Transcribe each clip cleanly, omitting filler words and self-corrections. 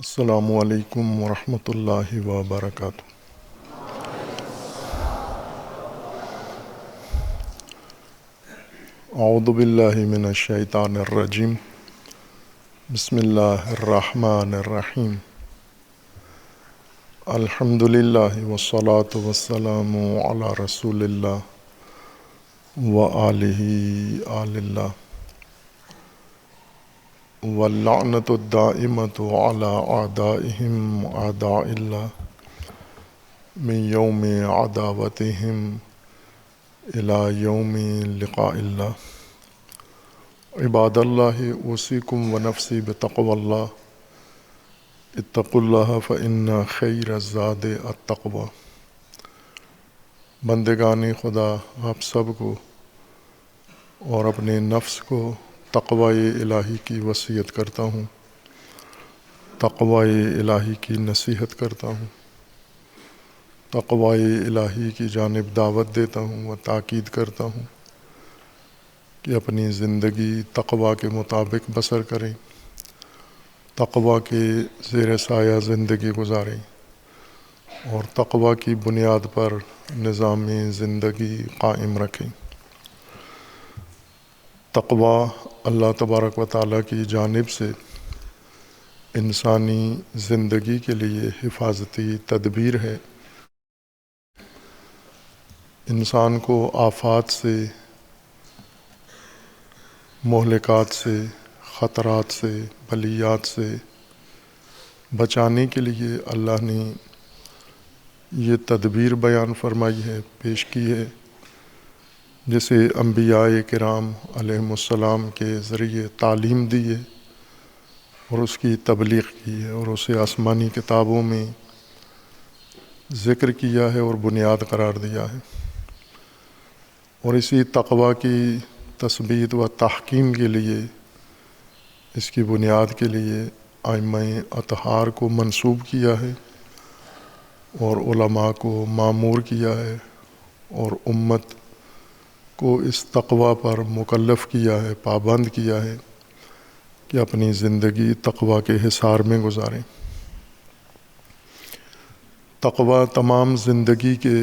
السلام علیکم ورحمۃ اللہ وبرکاتہ۔ اعوذ باللہ من الشیطان الرجیم، بسم اللہ الرحمن الرحیم۔ الحمد للہ والصلاة والسلام علی رسول اللہ وآلہ آل اللہ، واللعنۃ الدائمۃ علی اعدائہم اعداء اللہ من یوم عداوتہم الی یوم لقاء اللہ۔ عباد اللہ اوصیکم ونفسی بتقوی اللہ، اتقوا اللہ فإن خیر الزاد التقوی۔ بندگان خدا، آپ سب کو اور اپنے نفس کو تقوی الہی کی وصیت کرتا ہوں، تقوی الہی کی نصیحت کرتا ہوں، تقوی الہی کی جانب دعوت دیتا ہوں و تاکید کرتا ہوں کہ اپنی زندگی تقوی کے مطابق بسر کریں، تقوی کے زیر سایہ زندگی گزاریں اور تقوی کی بنیاد پر نظام زندگی قائم رکھیں۔ تقوی اللہ تبارک و تعالیٰ کی جانب سے انسانی زندگی کے لیے حفاظتی تدبیر ہے۔ انسان کو آفات سے، مہلکات سے، خطرات سے، بلیات سے بچانے کے لیے اللہ نے یہ تدبیر بیان فرمائی ہے، پیش کی ہے، جسے انبیاء کرام علیہم السلام کے ذریعے تعلیم دی ہے اور اس کی تبلیغ کی ہے اور اسے آسمانی کتابوں میں ذکر کیا ہے اور بنیاد قرار دیا ہے۔ اور اسی تقوی کی تثبیت و تحکیم کے لیے، اس کی بنیاد کے لیے ائمہ اطہار کو منسوب کیا ہے اور علماء کو مامور کیا ہے اور امت کو اس تقوی پر مکلف کیا ہے، پابند کیا ہے کہ اپنی زندگی تقوی کے حصار میں گزاریں۔ تقوی تمام زندگی کے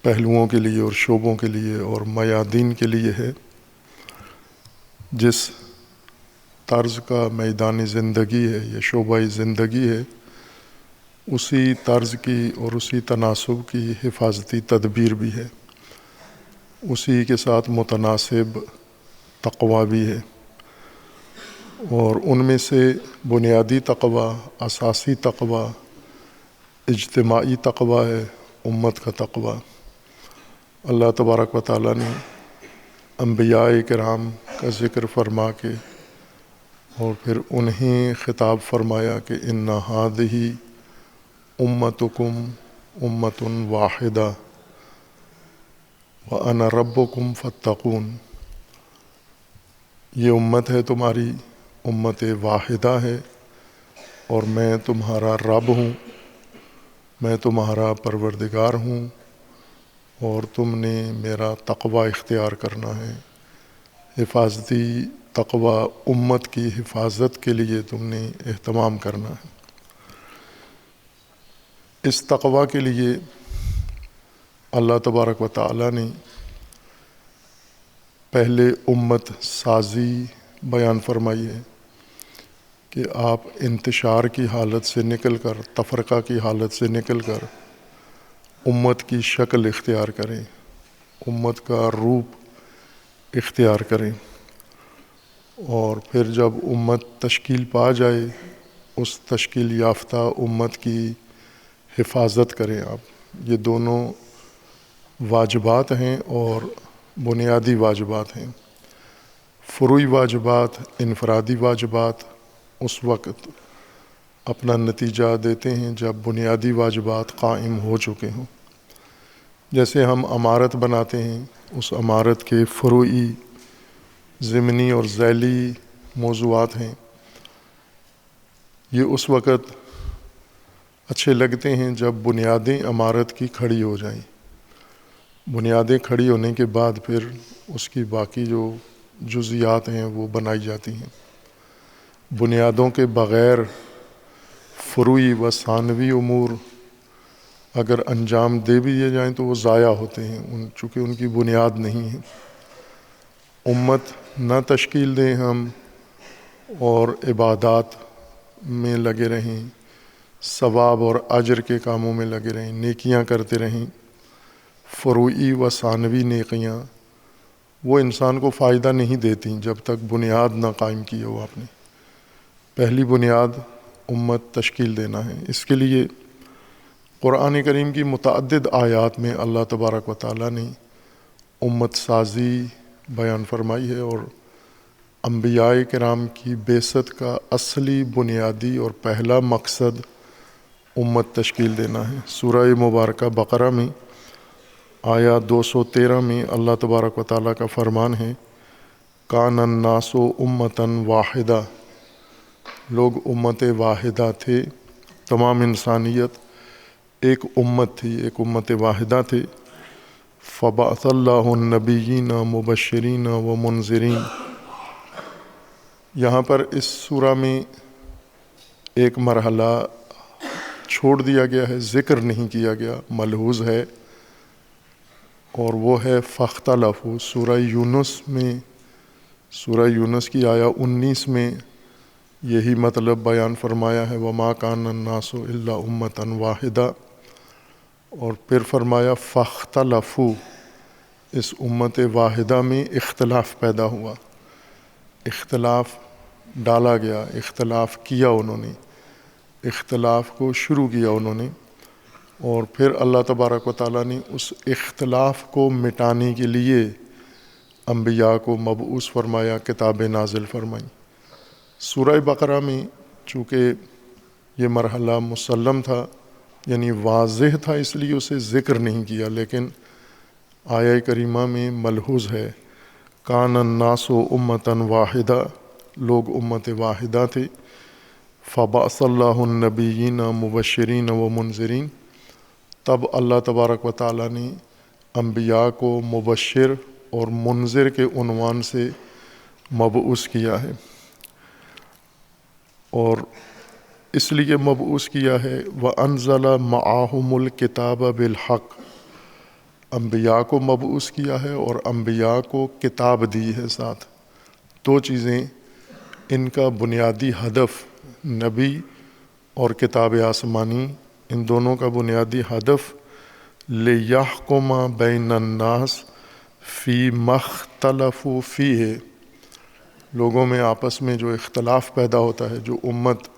پہلوؤں کے لیے اور شعبوں کے لیے اور میادین کے لیے ہے۔ جس طرز کا میدان زندگی ہے یا شعبہ زندگی ہے، اسی طرز کی اور اسی تناسب کی حفاظتی تدبیر بھی ہے، اسی کے ساتھ متناسب تقوی بھی ہے۔ اور ان میں سے بنیادی تقوی، اساسی تقوی، اجتماعی تقوی ہے، امت کا تقوی۔ اللہ تبارک و تعالیٰ نے انبیاء کرام کا ذکر فرما کے اور پھر انہیں خطاب فرمایا کہ ان ہذہ امتکم امۃ واحدہ وانا ربکم فاتقون۔ یہ امت ہے تمہاری، امت واحدہ ہے اور میں تمہارا رب ہوں، میں تمہارا پروردگار ہوں اور تم نے میرا تقوی اختیار کرنا ہے۔ حفاظتی تقوی، امت کی حفاظت کے لیے تم نے اہتمام کرنا ہے۔ اس تقوی کے لیے اللہ تبارک و تعالیٰ نے پہلے امت سازی بیان فرمائی ہے کہ آپ انتشار کی حالت سے نکل کر، تفرقہ کی حالت سے نکل کر امت کی شکل اختیار کریں، امت کا روپ اختیار کریں، اور پھر جب امت تشکیل پا جائے اس تشکیل یافتہ امت کی حفاظت کریں آپ۔ یہ دونوں واجبات ہیں اور بنیادی واجبات ہیں۔ فروعی واجبات، انفرادی واجبات اس وقت اپنا نتیجہ دیتے ہیں جب بنیادی واجبات قائم ہو چکے ہوں۔ جیسے ہم عمارت بناتے ہیں، اس عمارت کے فروعی، ضمنی اور ذیلی موضوعات ہیں، یہ اس وقت اچھے لگتے ہیں جب بنیادیں عمارت کی کھڑی ہو جائیں۔ بنیادیں کھڑی ہونے کے بعد پھر اس کی باقی جو جزیات ہیں وہ بنائی جاتی ہیں۔ بنیادوں کے بغیر فروعی و ثانوی امور اگر انجام دے بھی دیے جائیں تو وہ ضائع ہوتے ہیں چونکہ ان کی بنیاد نہیں ہے۔ امت نہ تشکیل دیں ہم اور عبادات میں لگے رہیں، ثواب اور اجر کے کاموں میں لگے رہیں، نیکیاں کرتے رہیں۔ فروعی و ثانوی نیکیاں وہ انسان کو فائدہ نہیں دیتی جب تک بنیاد نہ قائم کی ہو آپ نے۔ پہلی بنیاد امت تشکیل دینا ہے۔ اس کے لیے قرآن کریم کی متعدد آیات میں اللہ تبارک و تعالیٰ نے امت سازی بیان فرمائی ہے، اور انبیاء کرام کی بعثت کا اصلی بنیادی اور پہلا مقصد امت تشکیل دینا ہے۔ سورہ مبارکہ بقرہ میں آیا 213 میں اللہ تبارک و تعالیٰ کا فرمان ہے، کان الناس امتاً واحدہ، لوگ امت واحدہ تھے، تمام انسانیت ایک امت تھی، ایک امت واحدہ تھے۔ فبعث اللہ النبیین مبشرین و منذرین، یہاں پر اس سورہ میں ایک مرحلہ چھوڑ دیا گیا ہے، ذکر نہیں کیا گیا، ملحوظ ہے، اور وہ ہے فاختلفوا۔ سورہ یونس کی آیا 19 میں یہی مطلب بیان فرمایا ہے، وما کان الناس الا امۃ واحدہ، اور پھر فرمایا فاختلفوا، اس امت واحدہ میں اختلاف پیدا ہوا، اختلاف ڈالا گیا، اختلاف کیا انہوں نے، اختلاف کو شروع کیا انہوں نے، اور پھر اللہ تبارک و تعالیٰ نے اس اختلاف کو مٹانے کے لیے انبیاء کو مبعوث فرمایا، کتابیں نازل فرمائیں۔ سورہ بقرہ میں چونکہ یہ مرحلہ مسلم تھا، یعنی واضح تھا، اس لیے اسے ذکر نہیں کیا، لیکن آیہ کریمہ میں ملحوظ ہے، کان الناس امتاً واحدہ، لوگ امت واحدہ تھے۔ فبعث اللہ النبیین مبشرین و منذرین، تب اللہ تبارک و تعالیٰ نے انبیاء کو مبشر اور منذر کے عنوان سے مبعوث کیا ہے، اور اس لیے مبعوث کیا ہے وَأَنزَلَ مَعَهُمُ الْكِتَابَ بِالْحَقِّ، انبیاء کو مبعوث کیا ہے اور انبیاء کو کتاب دی ہے ساتھ۔ دو چیزیں ان کا بنیادی ہدف، نبی اور کتاب آسمانی، ان دونوں کا بنیادی ہدف لِيَحْكُمَ بَيْنَ النَّاسِ فِي مَا اخْتَلَفُوا فِيهِ، لوگوں میں آپس میں جو اختلاف پیدا ہوتا ہے، جو امت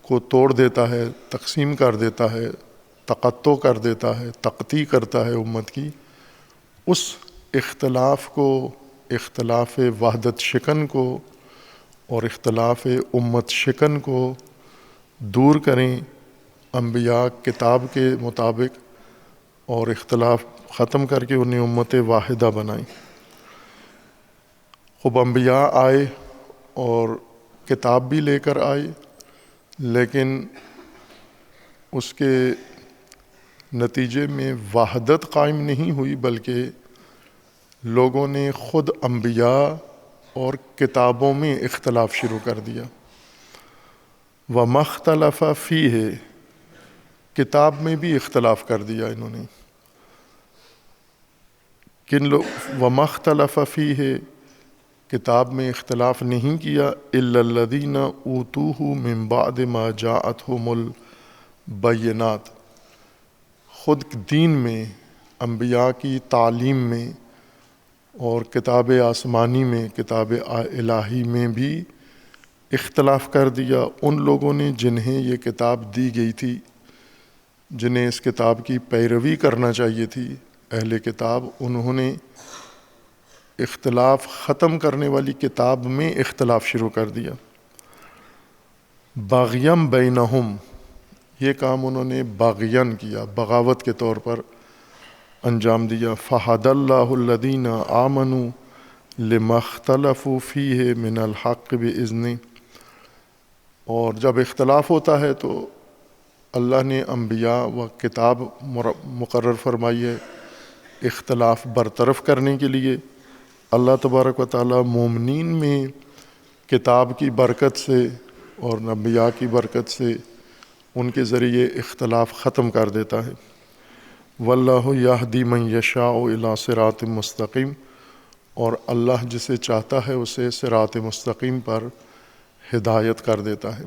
کو توڑ دیتا ہے، تقسیم کر دیتا ہے، تقطع کر دیتا ہے، تقطیع کرتا ہے امت کی، اس اختلاف کو، اختلاف وحدت شکن کو اور اختلاف امت شکن کو دور کریں انبیاء کتاب کے مطابق، اور اختلاف ختم کر کے انہیں امت واحدہ بنائیں۔ خوب انبیاء آئے اور کتاب بھی لے کر آئے، لیکن اس کے نتیجے میں وحدت قائم نہیں ہوئی، بلکہ لوگوں نے خود انبیاء اور کتابوں میں اختلاف شروع کر دیا۔ وَمَا اخْتَلَفَ فِيهِ، کتاب میں بھی اختلاف کر دیا انہوں نے۔ وَمَا اخْتَلَفَ فِيهِ، کتاب میں اختلاف نہیں کیا، إِلَّا الَّذِينَ أُوتُوهُ مِن بَعْدِ مَا جَاءَتْهُمُ الْبَيِّنَاتُ، خود دین میں، انبیاء کی تعلیم میں اور کتاب آسمانی میں، کتاب الہی میں بھی اختلاف کر دیا ان لوگوں نے جنہیں یہ کتاب دی گئی تھی، جنہیں اس کتاب کی پیروی کرنا چاہیے تھی، اہل کتاب، انہوں نے اختلاف ختم کرنے والی کتاب میں اختلاف شروع کر دیا۔ بغیم بینہم، یہ کام انہوں نے باغین کیا، بغاوت کے طور پر انجام دیا۔ فہد اللہ الذین آمنوا لما اختلفوا فیہ من الحق بإذنہ، اور جب اختلاف ہوتا ہے تو اللہ نے انبیاء و کتاب مقرر فرمائی ہے اختلاف برطرف کرنے کے لیے۔ اللہ تبارک و تعالیٰ مومنین میں کتاب کی برکت سے اور انبیاء کی برکت سے ان کے ذریعے اختلاف ختم کر دیتا ہے۔ واللہ یہدی من یشاء الی صراط مستقیم، اور اللہ جسے چاہتا ہے اسے صراط مستقیم پر ہدایت کر دیتا ہے۔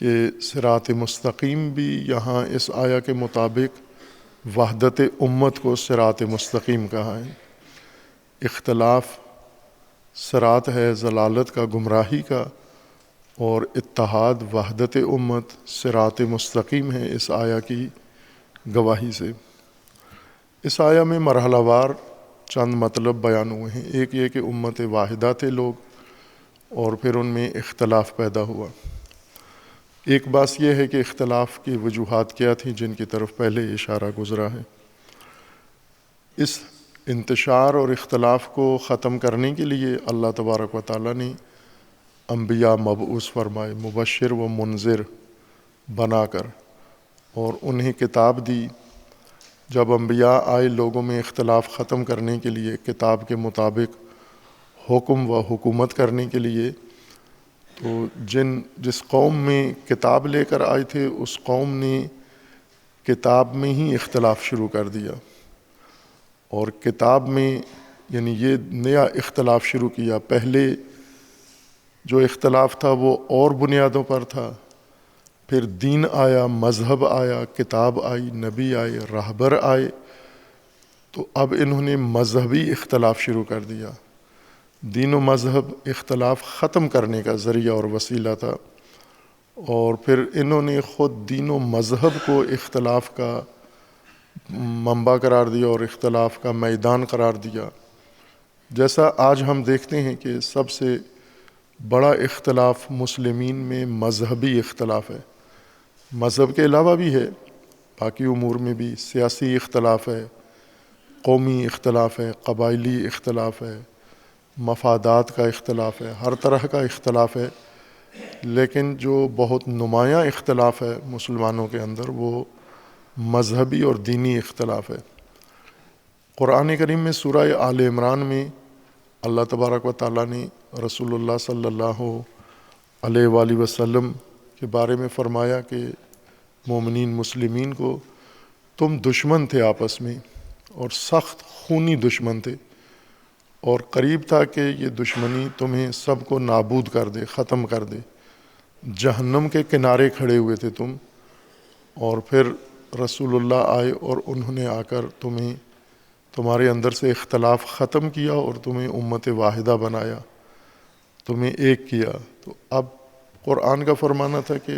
کہ صراط مستقیم بھی یہاں اس آیا کے مطابق وحدت امت کو صراط مستقیم کہا ہے۔ اختلاف صراط ہے ضلالت کا، گمراہی کا، اور اتحاد وحدت امت صراط مستقیم ہے اس آیا کی گواہی سے۔ اس آیا میں مرحلہ وار چند مطلب بیان ہوئے ہیں۔ ایک یہ کہ امت واحدہ تھے لوگ، اور پھر ان میں اختلاف پیدا ہوا۔ ایک بات یہ ہے کہ اختلاف کی وجوہات کیا تھیں جن کی طرف پہلے اشارہ گزرا ہے۔ اس انتشار اور اختلاف کو ختم کرنے کے لیے اللہ تبارک و تعالیٰ نے انبیاء مبعوث فرمائے، مبشر و منذر بنا کر، اور انہیں کتاب دی۔ جب انبیاء آئے لوگوں میں اختلاف ختم کرنے کے لیے، کتاب کے مطابق حکم و حکومت کرنے کے لیے، تو جس قوم میں کتاب لے کر آئے تھے اس قوم نے کتاب میں ہی اختلاف شروع کر دیا، اور کتاب میں یعنی یہ نیا اختلاف شروع کیا۔ پہلے جو اختلاف تھا وہ اور بنیادوں پر تھا، پھر دین آیا، مذہب آیا، کتاب آئی، نبی آئے، راہبر آئے، تو اب انہوں نے مذہبی اختلاف شروع کر دیا۔ دین و مذہب اختلاف ختم کرنے کا ذریعہ اور وسیلہ تھا، اور پھر انہوں نے خود دین و مذہب کو اختلاف کا منبع قرار دیا اور اختلاف کا میدان قرار دیا۔ جیسا آج ہم دیکھتے ہیں کہ سب سے بڑا اختلاف مسلمین میں مذہبی اختلاف ہے۔ مذہب کے علاوہ بھی ہے، باقی امور میں بھی سیاسی اختلاف ہے، قومی اختلاف ہے، قبائلی اختلاف ہے، مفادات کا اختلاف ہے، ہر طرح کا اختلاف ہے، لیکن جو بہت نمایاں اختلاف ہے مسلمانوں کے اندر وہ مذہبی اور دینی اختلاف ہے۔ قرآن کریم میں سورہ آل عمران میں اللہ تبارک و تعالیٰ نے رسول اللہ صلی اللہ علیہ وآلہ وسلم کے بارے میں فرمایا کہ مومنین مسلمین کو تم دشمن تھے آپس میں، اور سخت خونی دشمن تھے، اور قریب تھا کہ یہ دشمنی تمہیں سب کو نابود کر دے، ختم کر دے، جہنم کے کنارے کھڑے ہوئے تھے تم، اور پھر رسول اللہ آئے اور انہوں نے آ کر تمہارے اندر سے اختلاف ختم کیا اور تمہیں امت واحدہ بنایا، تمہیں ایک کیا۔ تو اب قرآن کا فرمانا تھا کہ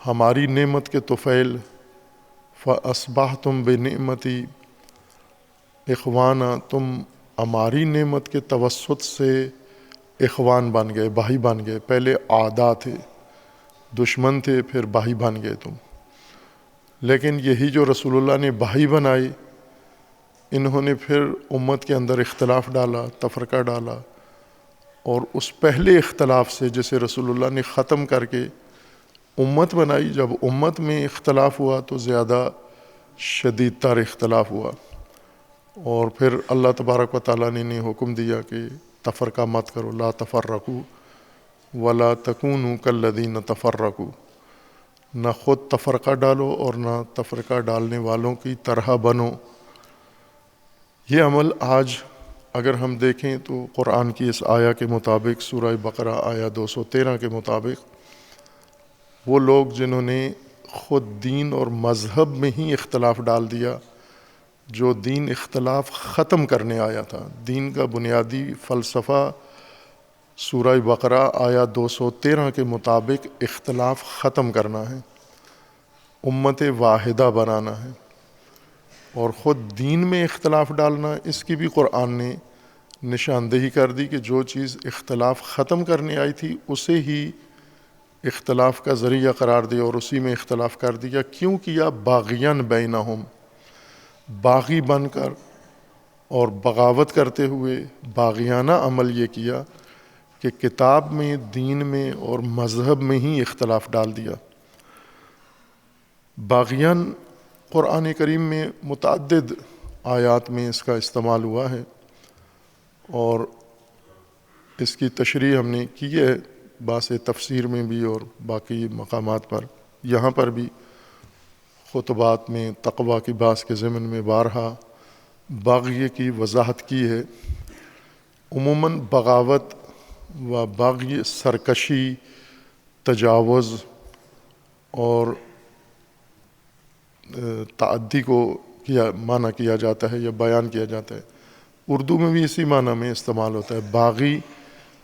ہماری نعمت کے طفیل فَأَصْبَحْتُمْ بِنِعْمَتِي اخوانا، تم ہماری نعمت کے توسط سے اخوان بن گئے، بھائی بن گئے۔ پہلے اعداء تھے، دشمن تھے، پھر بھائی بن گئے تم۔ لیکن یہی جو رسول اللہ نے بھائی بنائے، انہوں نے پھر امت کے اندر اختلاف ڈالا، تفرقہ ڈالا، اور اس پہلے اختلاف سے جسے رسول اللہ نے ختم کر کے امت بنائی، جب امت میں اختلاف ہوا تو زیادہ شدید تر اختلاف ہوا، اور پھر اللہ تبارک و تعالیٰ نے حکم دیا کہ تفرقہ مت کرو، لا تفرقوا ولا تکونوا کالذین تفرقوا، نہ خود تفرقہ ڈالو اور نہ تفرقہ ڈالنے والوں کی طرح بنو۔ یہ عمل آج اگر ہم دیکھیں تو قرآن کی اس آیا کے مطابق، سورہ بقرہ آیا 213 کے مطابق، وہ لوگ جنہوں نے خود دین اور مذہب میں ہی اختلاف ڈال دیا، جو دین اختلاف ختم کرنے آیا تھا، دین کا بنیادی فلسفہ سورہ بقرہ آیا 213 کے مطابق اختلاف ختم کرنا ہے، امت واحدہ بنانا ہے، اور خود دین میں اختلاف ڈالنا، اس کی بھی قرآن نے نشاندہی کر دی کہ جو چیز اختلاف ختم کرنے آئی تھی اسے ہی اختلاف کا ذریعہ قرار دیا اور اسی میں اختلاف کر دیا۔ کیوں کیا؟ باغیاً بینہم، باغی بن کر اور بغاوت کرتے ہوئے باغیانہ عمل یہ کیا کہ کتاب میں، دین میں اور مذہب میں ہی اختلاف ڈال دیا۔ باغیان قرآن کریم میں متعدد آیات میں اس کا استعمال ہوا ہے، اور اس کی تشریح ہم نے کی ہے بعض تفسیر میں بھی اور باقی مقامات پر۔ یہاں پر بھی خطبات میں تقویٰ کی بحث کے ضمن میں بارہا باغی کی وضاحت کی ہے۔ عموماً بغاوت و باغی سرکشی، تجاوز اور تعدی کو معنی کیا جاتا ہے یا بیان کیا جاتا ہے۔ اردو میں بھی اسی معنی میں استعمال ہوتا ہے۔ باغی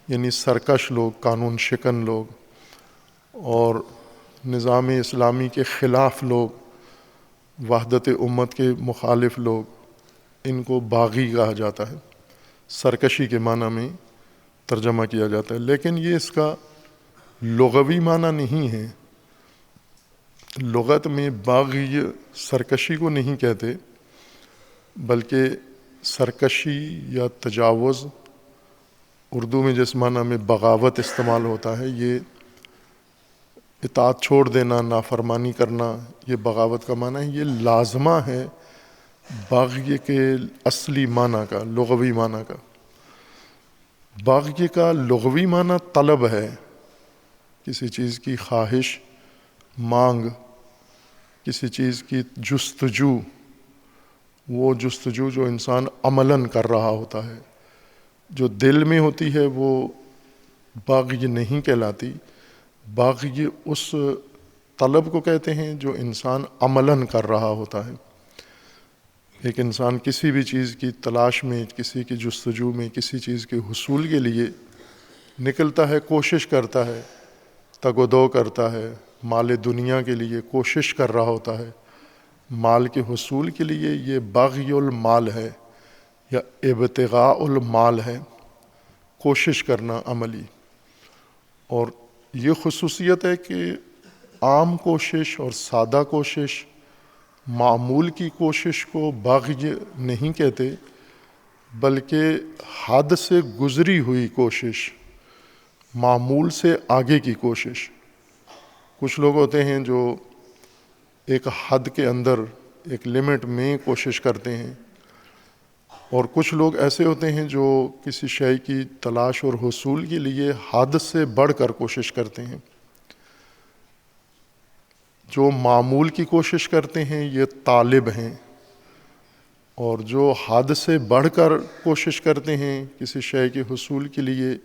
یعنی سرکش لوگ، قانون شکن لوگ، اور نظام اسلامی کے خلاف لوگ، وحدت امت کے مخالف لوگ، ان کو باغی کہا جاتا ہے، سرکشی کے معنی میں ترجمہ کیا جاتا ہے۔ لیکن یہ اس کا لغوی معنی نہیں ہے۔ لغت میں باغی سرکشی کو نہیں کہتے، بلکہ سرکشی یا تجاوز، اردو میں جس معنی میں بغاوت استعمال ہوتا ہے، یہ اطاعت چھوڑ دینا، نافرمانی کرنا، یہ بغاوت کا معنی ہے۔ یہ لازمہ ہے باغی کے اصلی معنی کا، لغوی معنی کا۔ باغی کا لغوی معنی طلب ہے، کسی چیز کی خواہش، مانگ، کسی چیز کی جستجو، وہ جستجو جو انسان عملاً کر رہا ہوتا ہے، جو دل میں ہوتی ہے وہ باغی نہیں کہلاتی۔ باغی اس طلب کو کہتے ہیں جو انسان عملاً کر رہا ہوتا ہے۔ ایک انسان کسی بھی چیز کی تلاش میں، کسی کی جستجو میں، کسی چیز کے حصول کے لیے نکلتا ہے، کوشش کرتا ہے، تگ و دو کرتا ہے، مال دنیا کے لیے کوشش کر رہا ہوتا ہے، مال کے حصول کے لیے، یہ باغی المال ہے یا ابتغاء المال ہے، کوشش کرنا عملی۔ اور یہ خصوصیت ہے کہ عام کوشش اور سادہ کوشش، معمول کی کوشش کو باغی نہیں کہتے، بلکہ حد سے گزری ہوئی کوشش، معمول سے آگے کی کوشش۔ کچھ لوگ ہوتے ہیں جو ایک حد کے اندر، ایک لمٹ میں کوشش کرتے ہیں، اور کچھ لوگ ایسے ہوتے ہیں جو کسی شے کی تلاش اور حصول کے لیے حد سے بڑھ کر کوشش کرتے ہیں۔ جو معمول کی کوشش کرتے ہیں یہ طالب ہیں، اور جو حد سے بڑھ کر کوشش کرتے ہیں کسی شے کے حصول کے لیے،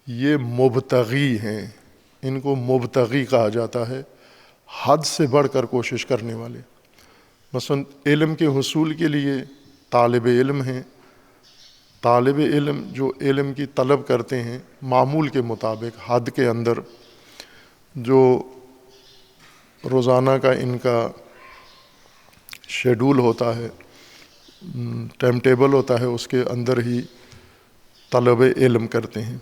یہ مبتغی ہیں۔ ان کو مبتغی کہا جاتا ہے، حد سے بڑھ کر کوشش کرنے والے۔ مثلا علم کے حصول کے لیے طالب علم ہیں۔ طالب علم جو علم کی طلب کرتے ہیں معمول کے مطابق، حد کے اندر، جو روزانہ کا ان کا شیڈول ہوتا ہے، ٹائم ٹیبل ہوتا ہے، اس کے اندر ہی طلب علم کرتے ہیں۔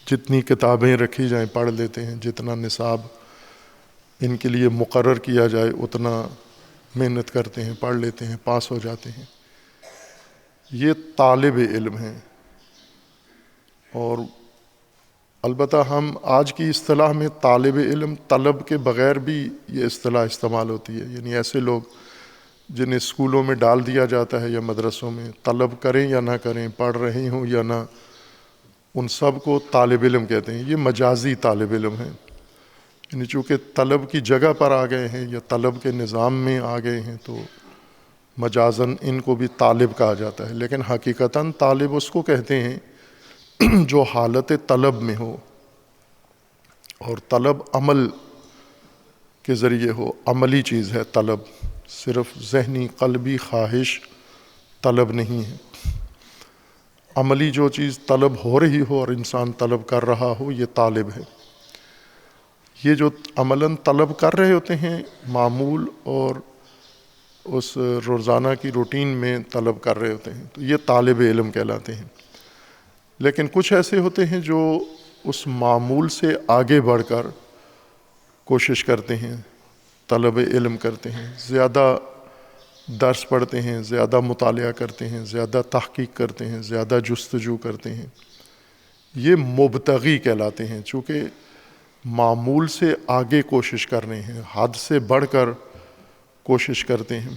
جتنی کتابیں رکھی جائیں پڑھ لیتے ہیں، جتنا نصاب ان کے لیے مقرر کیا جائے اتنا محنت کرتے ہیں، پڑھ لیتے ہیں، پاس ہو جاتے ہیں۔ یہ طالب علم ہیں۔ اور البتہ ہم آج کی اصطلاح میں طالب علم، طلب کے بغیر بھی یہ اصطلاح استعمال ہوتی ہے، یعنی ایسے لوگ جنہیں اسکولوں میں ڈال دیا جاتا ہے یا مدرسوں میں، طلب کریں یا نہ کریں، پڑھ رہے ہوں یا نہ، ان سب کو طالب علم کہتے ہیں۔ یہ مجازی طالب علم ہیں، یعنی چونکہ طلب کی جگہ پر آ گئے ہیں یا طلب کے نظام میں آ گئے ہیں تو مجازاً ان کو بھی طالب کہا جاتا ہے، لیکن حقیقتاً طالب اس کو کہتے ہیں جو حالت طلب میں ہو، اور طلب عمل کے ذریعے ہو، عملی چیز ہے طلب، صرف ذہنی قلبی خواہش طلب نہیں ہے۔ عملی جو چیز طلب ہو رہی ہو اور انسان طلب کر رہا ہو، یہ طالب ہے۔ یہ جو عملاً طلب کر رہے ہوتے ہیں، معمول اور اس روزانہ کی روٹین میں طلب کر رہے ہوتے ہیں، تو یہ طالب علم کہلاتے ہیں۔ لیکن کچھ ایسے ہوتے ہیں جو اس معمول سے آگے بڑھ کر کوشش کرتے ہیں، طلب علم کرتے ہیں، زیادہ درس پڑھتے ہیں، زیادہ مطالعہ کرتے ہیں، زیادہ تحقیق کرتے ہیں، زیادہ جستجو کرتے ہیں۔ یہ مبتغی کہلاتے ہیں، چونکہ معمول سے آگے کوشش کر رہے ہیں، حد سے بڑھ کر کوشش کرتے ہیں۔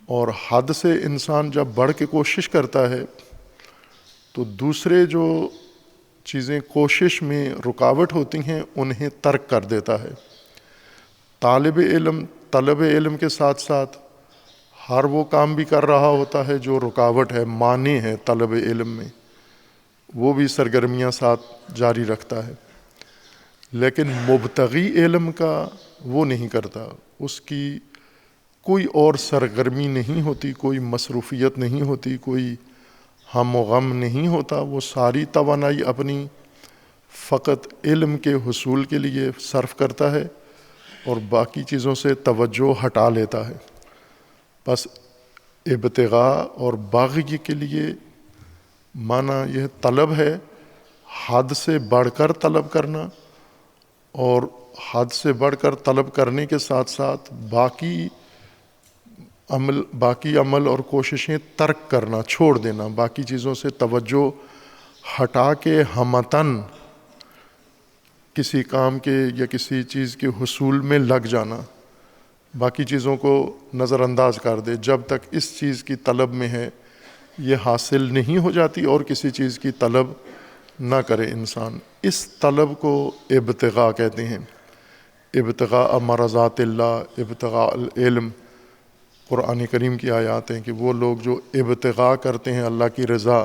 اور حد سے انسان جب بڑھ کے کوشش کرتا ہے تو دوسرے جو چیزیں کوشش میں رکاوٹ ہوتی ہیں انہیں ترک کر دیتا ہے۔ طلب علم کے ساتھ ساتھ ہر وہ کام بھی کر رہا ہوتا ہے جو رکاوٹ ہے، مانع ہے طلب علم میں، وہ بھی سرگرمیاں ساتھ جاری رکھتا ہے. لیکن مبتغی علم کا وہ نہیں کرتا، اس کی کوئی اور سرگرمی نہیں ہوتی، کوئی مصروفیت نہیں ہوتی، کوئی ہم و غم نہیں ہوتا. وہ ساری توانائی اپنی فقط علم کے حصول کے لیے صرف کرتا ہے اور باقی چیزوں سے توجہ ہٹا لیتا ہے. بس ابتغاء اور باغی کے لیے معنی یہ طلب ہے، حد سے بڑھ کر طلب کرنا، اور حد سے بڑھ کر طلب کرنے کے ساتھ ساتھ باقی عمل اور کوششیں ترک کرنا، چھوڑ دینا، باقی چیزوں سے توجہ ہٹا کے ہمتاً کسی کام کے یا کسی چیز کے حصول میں لگ جانا، باقی چیزوں کو نظر انداز کر دے. جب تک اس چیز کی طلب میں ہے یہ حاصل نہیں ہو جاتی، اور کسی چیز کی طلب نہ کرے انسان. اس طلب کو ابتغاء کہتے ہیں. ابتغاء مرضات اللہ، ابتغاء العلم. قرآن کریم کی آیات ہیں کہ وہ لوگ جو ابتغاء کرتے ہیں اللہ کی رضا،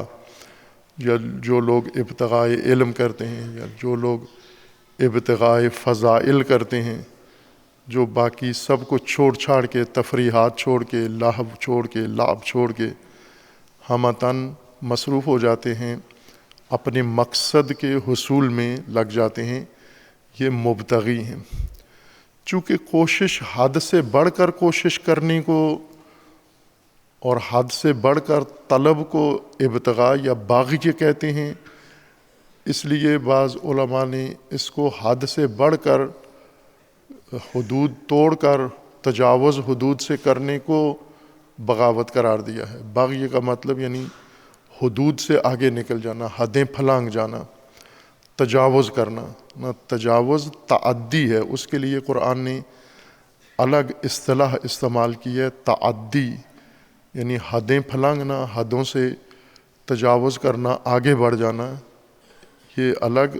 یا جو لوگ ابتغاء علم کرتے ہیں، یا جو لوگ ابتغاء فضائل کرتے ہیں، جو باقی سب کو چھوڑ چھاڑ کے، تفریحات چھوڑ کے، لہو چھوڑ کے، لعب چھوڑ کے ہمتاً مصروف ہو جاتے ہیں، اپنے مقصد کے حصول میں لگ جاتے ہیں، یہ مبتغی ہیں. چونکہ کوشش حد سے بڑھ کر کوشش کرنے کو اور حد سے بڑھ کر طلب کو ابتغاء یا باغی کہتے ہیں، اس لیے بعض علماء نے اس کو حد سے بڑھ کر، حدود توڑ کر، تجاوز حدود سے کرنے کو بغاوت قرار دیا ہے. باغی کا مطلب یعنی حدود سے آگے نکل جانا، حدیں پھلانگ جانا، تجاوز کرنا. نہ تجاوز تعدی ہے، اس کے لیے قرآن نے الگ اصطلاح استعمال کی ہے، تعدی، یعنی حدیں پھلانگنا، حدوں سے تجاوز کرنا، آگے بڑھ جانا، یہ الگ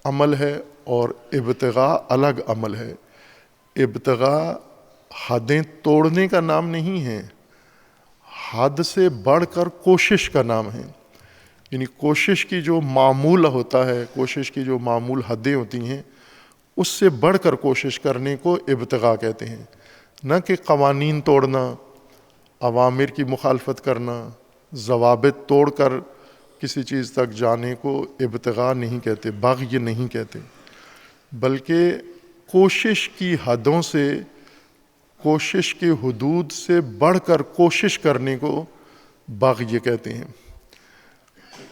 عمل ہے. اور ابتغاء الگ عمل ہے. ابتغاء حدیں توڑنے کا نام نہیں ہے، حد سے بڑھ کر کوشش کا نام ہے. یعنی کوشش کی جو معمول ہوتا ہے، کوشش کی جو معمول حدیں ہوتی ہیں، اس سے بڑھ کر کوشش کرنے کو ابتغاء کہتے ہیں. نہ کہ قوانین توڑنا، اوامر کی مخالفت کرنا، ضوابط توڑ کر کسی چیز تک جانے کو ابتغاء نہیں کہتے، بغی نہیں کہتے، بلکہ کوشش کی حدوں سے، کوشش کے حدود سے بڑھ کر کوشش کرنے کو بغی کہتے ہیں.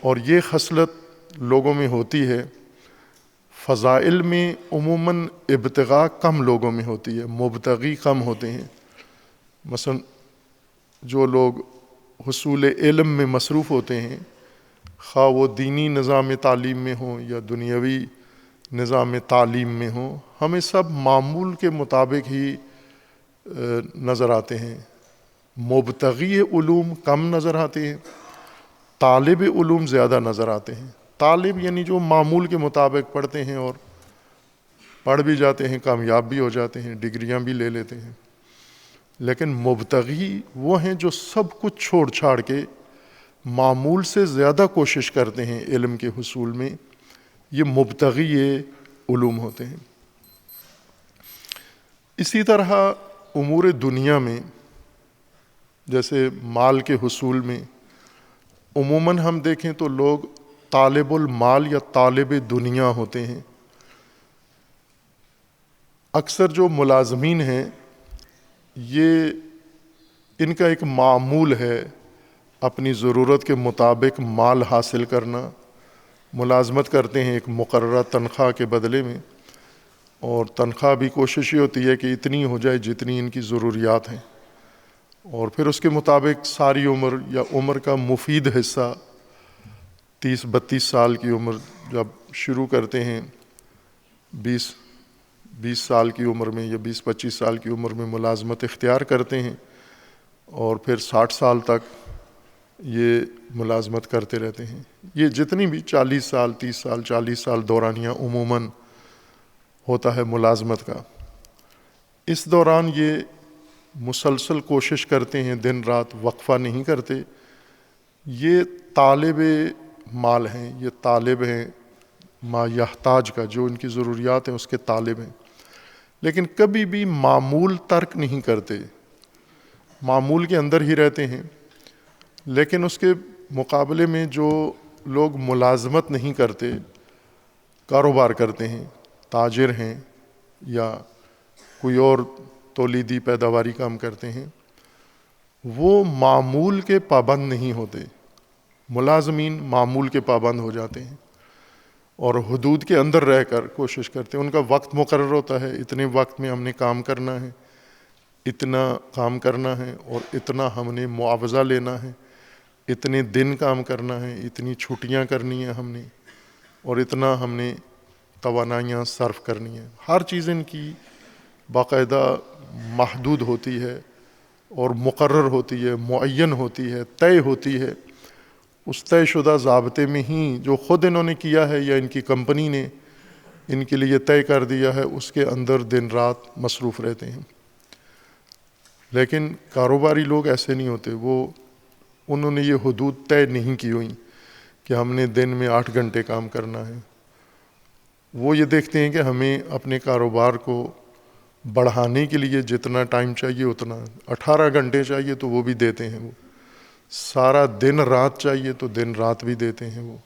اور یہ خصلت لوگوں میں ہوتی ہے. فضائل میں عموماً ابتغاء کم لوگوں میں ہوتی ہے، مبتغی کم ہوتے ہیں. مثلا جو لوگ حصول علم میں مصروف ہوتے ہیں، خواہ وہ دینی نظام تعلیم میں ہوں یا دنیاوی نظام تعلیم میں ہوں، ہمیں سب معمول کے مطابق ہی نظر آتے ہیں. مبتغی علوم کم نظر آتے ہیں، طالب علوم زیادہ نظر آتے ہیں. طالب یعنی جو معمول کے مطابق پڑھتے ہیں اور پڑھ بھی جاتے ہیں، کامیاب بھی ہو جاتے ہیں، ڈگریاں بھی لے لیتے ہیں. لیکن مبتغی وہ ہیں جو سب کچھ چھوڑ چھاڑ کے معمول سے زیادہ کوشش کرتے ہیں علم کے حصول میں. یہ مبتغی علوم ہوتے ہیں. اسی طرح امور دنیا میں، جیسے مال کے حصول میں، عموماً ہم دیکھیں تو لوگ طالب المال یا طالب دنیا ہوتے ہیں. اکثر جو ملازمین ہیں، یہ ان کا ایک معمول ہے اپنی ضرورت کے مطابق مال حاصل کرنا. ملازمت کرتے ہیں ایک مقررہ تنخواہ کے بدلے میں، اور تنخواہ بھی کوشش یہ ہوتی ہے کہ اتنی ہو جائے جتنی ان کی ضروریات ہیں، اور پھر اس کے مطابق ساری عمر یا عمر کا مفید حصہ 30-32 سال کی عمر جب شروع کرتے ہیں، 20 سال کی عمر میں یا 20-25 سال کی عمر میں ملازمت اختیار کرتے ہیں، اور پھر 60 سال تک یہ ملازمت کرتے رہتے ہیں. یہ جتنی بھی 40 سال 30 سال 40 سال دورانیہ عموماً ہوتا ہے ملازمت کا. اس دوران یہ مسلسل کوشش کرتے ہیں، دن رات وقفہ نہیں کرتے. یہ طالب مال ہیں، یہ طالب ہیں ما یحتاج کا، جو ان کی ضروریات ہیں اس کے طالب ہیں، لیکن کبھی بھی معمول ترک نہیں کرتے، معمول کے اندر ہی رہتے ہیں. لیکن اس کے مقابلے میں جو لوگ ملازمت نہیں کرتے، کاروبار کرتے ہیں، تاجر ہیں یا کوئی اور تولیدی پیداواری کام کرتے ہیں، وہ معمول کے پابند نہیں ہوتے. ملازمین معمول کے پابند ہو جاتے ہیں اور حدود کے اندر رہ کر کوشش کرتے ہیں. ان کا وقت مقرر ہوتا ہے، اتنے وقت میں ہم نے کام کرنا ہے، اتنا کام کرنا ہے اور اتنا ہم نے معاوضہ لینا ہے، اتنے دن کام کرنا ہے، اتنی چھٹیاں کرنی ہیں ہم نے، اور اتنا ہم نے توانائیاں صرف کرنی ہیں. ہر چیز ان کی باقاعدہ محدود ہوتی ہے اور مقرر ہوتی ہے، معین ہوتی ہے، طے ہوتی ہے. اس طے شدہ ضابطے میں ہی جو خود انہوں نے کیا ہے یا ان کی کمپنی نے ان کے لیے طے کر دیا ہے، اس کے اندر دن رات مصروف رہتے ہیں. لیکن کاروباری لوگ ایسے نہیں ہوتے. انہوں نے یہ حدود طے نہیں کی ہوئی کہ ہم نے دن میں 8 گھنٹے کام کرنا ہے. وہ یہ دیکھتے ہیں کہ ہمیں اپنے کاروبار کو بڑھانے کے لیے جتنا ٹائم چاہیے اتنا، 18 گھنٹے چاہیے تو وہ بھی دیتے ہیں، وہ سارا دن رات چاہیے تو دن رات بھی دیتے ہیں وہ،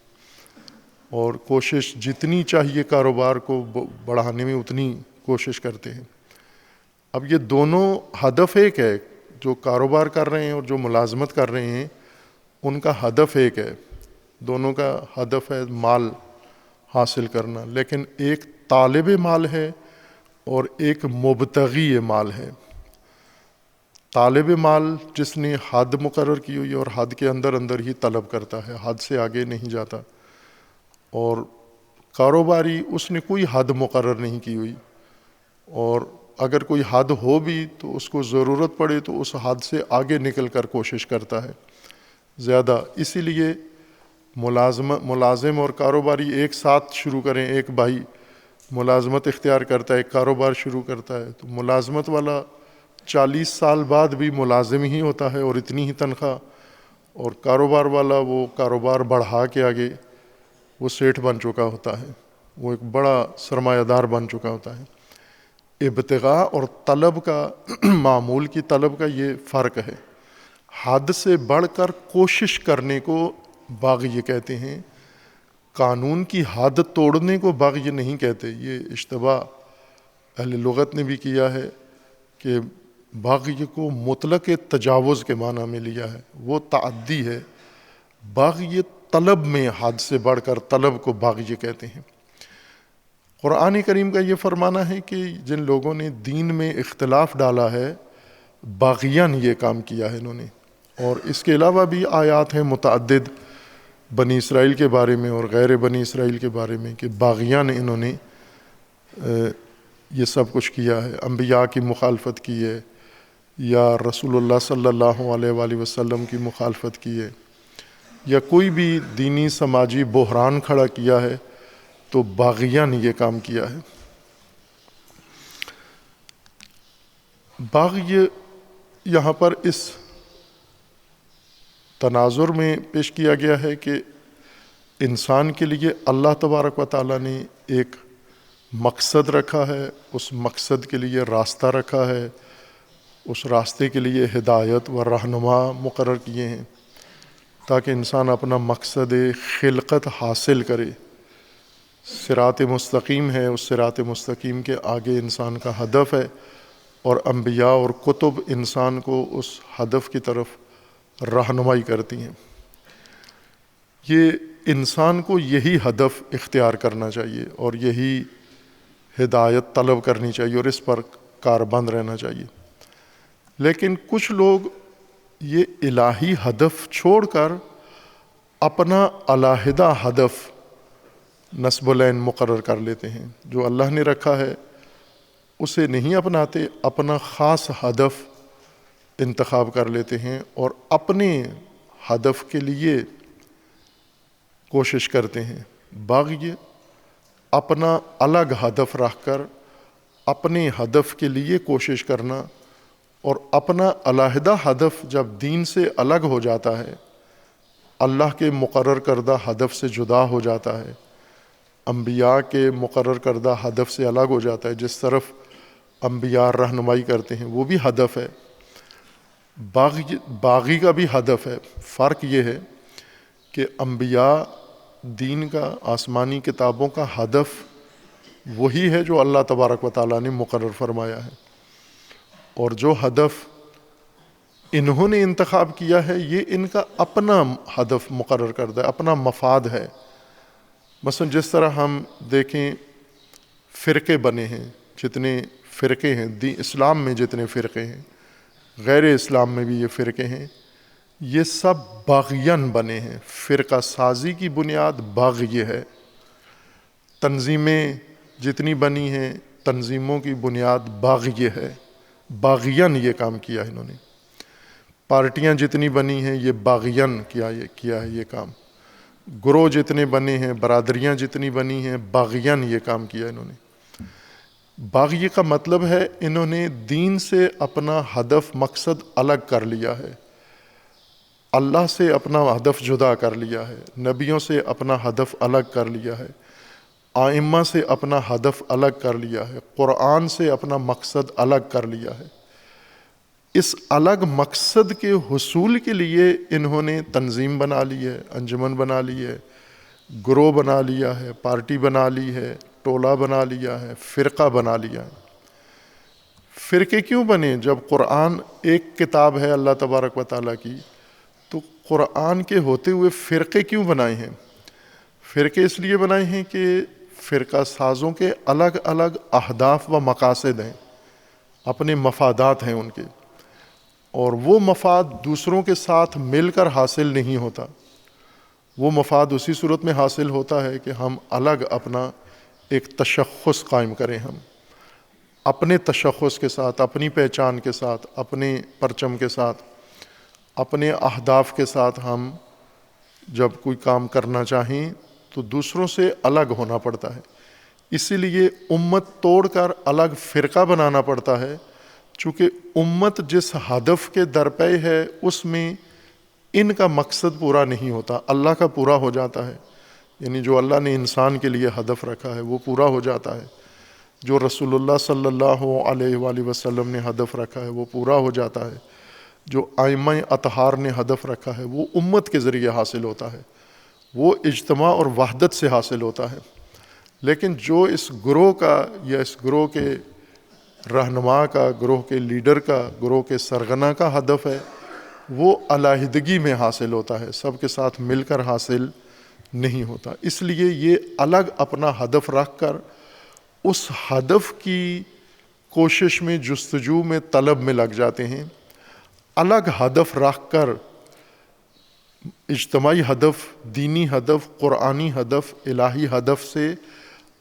اور کوشش جتنی چاہیے کاروبار کو بڑھانے میں اتنی کوشش کرتے ہیں. اب یہ دونوں ہدف ایک ہے، جو کاروبار کر رہے ہیں اور جو ملازمت کر رہے ہیں ان کا ہدف ایک ہے، دونوں کا ہدف ہے مال حاصل کرنا. لیکن ایک طالب مال ہے اور ایک مبتغی مال ہے. طالب مال جس نے حد مقرر کی ہوئی اور حد کے اندر اندر ہی طلب کرتا ہے، حد سے آگے نہیں جاتا. اور کاروباری اس نے کوئی حد مقرر نہیں کی ہوئی، اور اگر کوئی حد ہو بھی تو اس کو ضرورت پڑے تو اس حد سے آگے نکل کر کوشش کرتا ہے زیادہ. اسی لیے ملازم اور کاروباری ایک ساتھ شروع کریں، ایک بھائی ملازمت اختیار کرتا ہے، ایک کاروبار شروع کرتا ہے، تو ملازمت والا 40 سال بعد بھی ملازم ہی ہوتا ہے اور اتنی ہی تنخواہ، اور کاروبار والا وہ کاروبار بڑھا کے آگے وہ سیٹھ بن چکا ہوتا ہے، وہ ایک بڑا سرمایہ دار بن چکا ہوتا ہے. ابتغاء اور طلب کا معمول کی طلب کا یہ فرق ہے. حد سے بڑھ کر کوشش کرنے کو باغی کہتے ہیں، قانون کی حد توڑنے کو باغی نہیں کہتے. یہ اشتباہ اہل لغت نے بھی کیا ہے کہ باغی کو مطلق تجاوز کے معنی میں لیا ہے، وہ تعدی ہے. باغی طلب میں حد سے بڑھ کر طلب کو باغی کہتے ہیں. قرآن کریم کا یہ فرمانا ہے کہ جن لوگوں نے دین میں اختلاف ڈالا ہے، باغیاں یہ کام کیا ہے انہوں نے. اور اس کے علاوہ بھی آیات ہیں متعدد بنی اسرائیل کے بارے میں اور غیر بنی اسرائیل کے بارے میں کہ باغیاں نے انہوں نے یہ سب کچھ کیا ہے. انبیاء کی مخالفت کی ہے، یا رسول اللہ صلی اللہ علیہ وآلہ وسلم کی مخالفت کی ہے، یا کوئی بھی دینی سماجی بحران کھڑا کیا ہے تو باغیاں نے یہ کام کیا ہے. باغی یہاں پر اس تناظر میں پیش کیا گیا ہے کہ انسان کے لیے اللہ تبارک و تعالیٰ نے ایک مقصد رکھا ہے، اس مقصد کے لیے راستہ رکھا ہے، اس راستے کے لیے ہدایت و رہنما مقرر کیے ہیں تاکہ انسان اپنا مقصد خلقت حاصل کرے. صراط مستقیم ہے، اس صراط مستقیم کے آگے انسان کا ہدف ہے، اور انبیاء اور کتب انسان کو اس ہدف کی طرف رہنمائی کرتی ہیں. یہ انسان کو یہی ہدف اختیار کرنا چاہیے اور یہی ہدایت طلب کرنی چاہیے اور اس پر کاربند رہنا چاہیے. لیکن کچھ لوگ یہ الہی ہدف چھوڑ کر اپنا علیحدہ ہدف نصب العین مقرر کر لیتے ہیں. جو اللہ نے رکھا ہے اسے نہیں اپناتے، اپنا خاص ہدف انتخاب کر لیتے ہیں اور اپنے ہدف کے لیے کوشش کرتے ہیں. باغی اپنا الگ ہدف رکھ کر اپنے ہدف کے لیے کوشش کرنا، اور اپنا علیحدہ ہدف جب دین سے الگ ہو جاتا ہے، اللہ کے مقرر کردہ ہدف سے جدا ہو جاتا ہے، انبیاء کے مقرر کردہ ہدف سے الگ ہو جاتا ہے، جس طرف انبیاء رہنمائی کرتے ہیں وہ بھی ہدف ہے، باغی کا بھی ہدف ہے۔ فرق یہ ہے کہ انبیاء دین کا، آسمانی کتابوں کا ہدف وہی ہے جو اللہ تبارک و تعالیٰ نے مقرر فرمایا ہے، اور جو ہدف انہوں نے انتخاب کیا ہے یہ ان کا اپنا ہدف مقرر کردہ ہے، اپنا مفاد ہے۔ مثلا جس طرح ہم دیکھیں فرقے بنے ہیں، جتنے فرقے ہیں اسلام میں، جتنے فرقے ہیں، غیر اسلام میں بھی یہ فرقے ہیں، یہ سب باغیان بنے ہیں۔ فرقہ سازی کی بنیاد باغی ہے۔ تنظیمیں جتنی بنی ہیں، تنظیموں کی بنیاد باغی ہے، باغیان یہ کام کیا ہے انہوں نے۔ پارٹیاں جتنی بنی ہیں یہ باغیان کیا ہے یہ کام۔ گروہ جتنے بنے ہیں، برادریاں جتنی بنی ہیں، باغیان یہ کام کیا انہوں نے۔ باغی کا مطلب ہے انہوں نے دین سے اپنا ہدف، مقصد الگ کر لیا ہے، اللہ سے اپنا ہدف جدا کر لیا ہے، نبیوں سے اپنا ہدف الگ کر لیا ہے، ائمہ سے اپنا ہدف الگ کر لیا ہے، قرآن سے اپنا مقصد الگ کر لیا ہے۔ اس الگ مقصد کے حصول کے لیے انہوں نے تنظیم بنا لی ہے، انجمن بنا لی ہے، گروہ بنا لیا ہے، پارٹی بنا لی ہے، ٹولہ بنا لیا ہے، فرقہ بنا لیا ہے۔ فرقے کیوں بنے؟ جب قرآن ایک کتاب ہے اللہ تبارک و تعالیٰ کی، تو قرآن کے ہوتے ہوئے فرقے کیوں بنائے ہیں؟ فرقے اس لیے بنائے ہیں کہ فرقہ سازوں کے الگ الگ اہداف و مقاصد ہیں، اپنے مفادات ہیں ان کے، اور وہ مفاد دوسروں کے ساتھ مل کر حاصل نہیں ہوتا۔ وہ مفاد اسی صورت میں حاصل ہوتا ہے کہ ہم الگ اپنا ایک تشخص قائم کریں، ہم اپنے تشخص کے ساتھ، اپنی پہچان کے ساتھ، اپنے پرچم کے ساتھ، اپنے اہداف کے ساتھ ہم جب کوئی کام کرنا چاہیں تو دوسروں سے الگ ہونا پڑتا ہے۔ اسی لیے امت توڑ کر الگ فرقہ بنانا پڑتا ہے، چونکہ امت جس ہدف کے درپے ہے اس میں ان کا مقصد پورا نہیں ہوتا، اللہ کا پورا ہو جاتا ہے۔ یعنی جو اللہ نے انسان کے لیے ہدف رکھا ہے وہ پورا ہو جاتا ہے، جو رسول اللہ صلی اللہ علیہ وآلہ وسلم نے ہدف رکھا ہے وہ پورا ہو جاتا ہے، جو ائمہ اطہار نے ہدف رکھا ہے وہ امت کے ذریعے حاصل ہوتا ہے، وہ اجتماع اور وحدت سے حاصل ہوتا ہے۔ لیکن جو اس گروہ کا یا اس گروہ کے رہنما کا، گروہ کے لیڈر کا، گروہ کے سرغنہ کا ہدف ہے وہ علیحدگی میں حاصل ہوتا ہے، سب کے ساتھ مل کر حاصل نہیں ہوتا۔ اس لیے یہ الگ اپنا ہدف رکھ کر اس ہدف کی کوشش میں، جستجو میں، طلب میں لگ جاتے ہیں۔ الگ ہدف رکھ کر، اجتماعی ہدف، دینی ہدف، قرآنی ہدف، الہی ہدف سے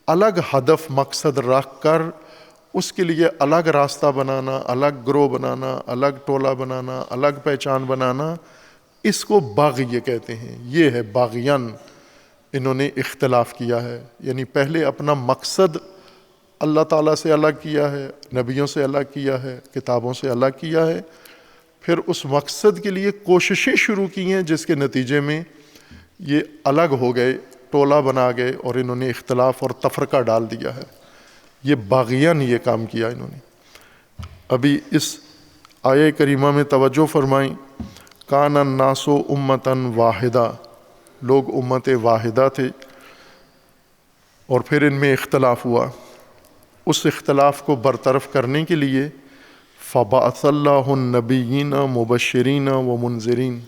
الگ ہدف، مقصد رکھ کر اس کے لیے الگ راستہ بنانا، الگ گروہ بنانا، الگ ٹولہ بنانا، الگ پہچان بنانا، اس کو باغی کہتے ہیں۔ یہ ہے باغیان، انہوں نے اختلاف کیا ہے، یعنی پہلے اپنا مقصد اللہ تعالیٰ سے الگ کیا ہے، نبیوں سے الگ کیا ہے، کتابوں سے الگ کیا ہے، پھر اس مقصد کے لیے کوششیں شروع کی ہیں جس کے نتیجے میں یہ الگ ہو گئے، ٹولہ بنا گئے، اور انہوں نے اختلاف اور تفرقہ ڈال دیا ہے۔ یہ باغیان یہ کام کیا انہوں نے۔ ابھی اس آیہ کریمہ میں توجہ فرمائیں، کان الناس امتاً واحدہ، لوگ امت واحدہ تھے، اور پھر ان میں اختلاف ہوا۔ اس اختلاف کو برطرف کرنے کے لیے فبعث اللہ النبیین مبشرین و منذرین،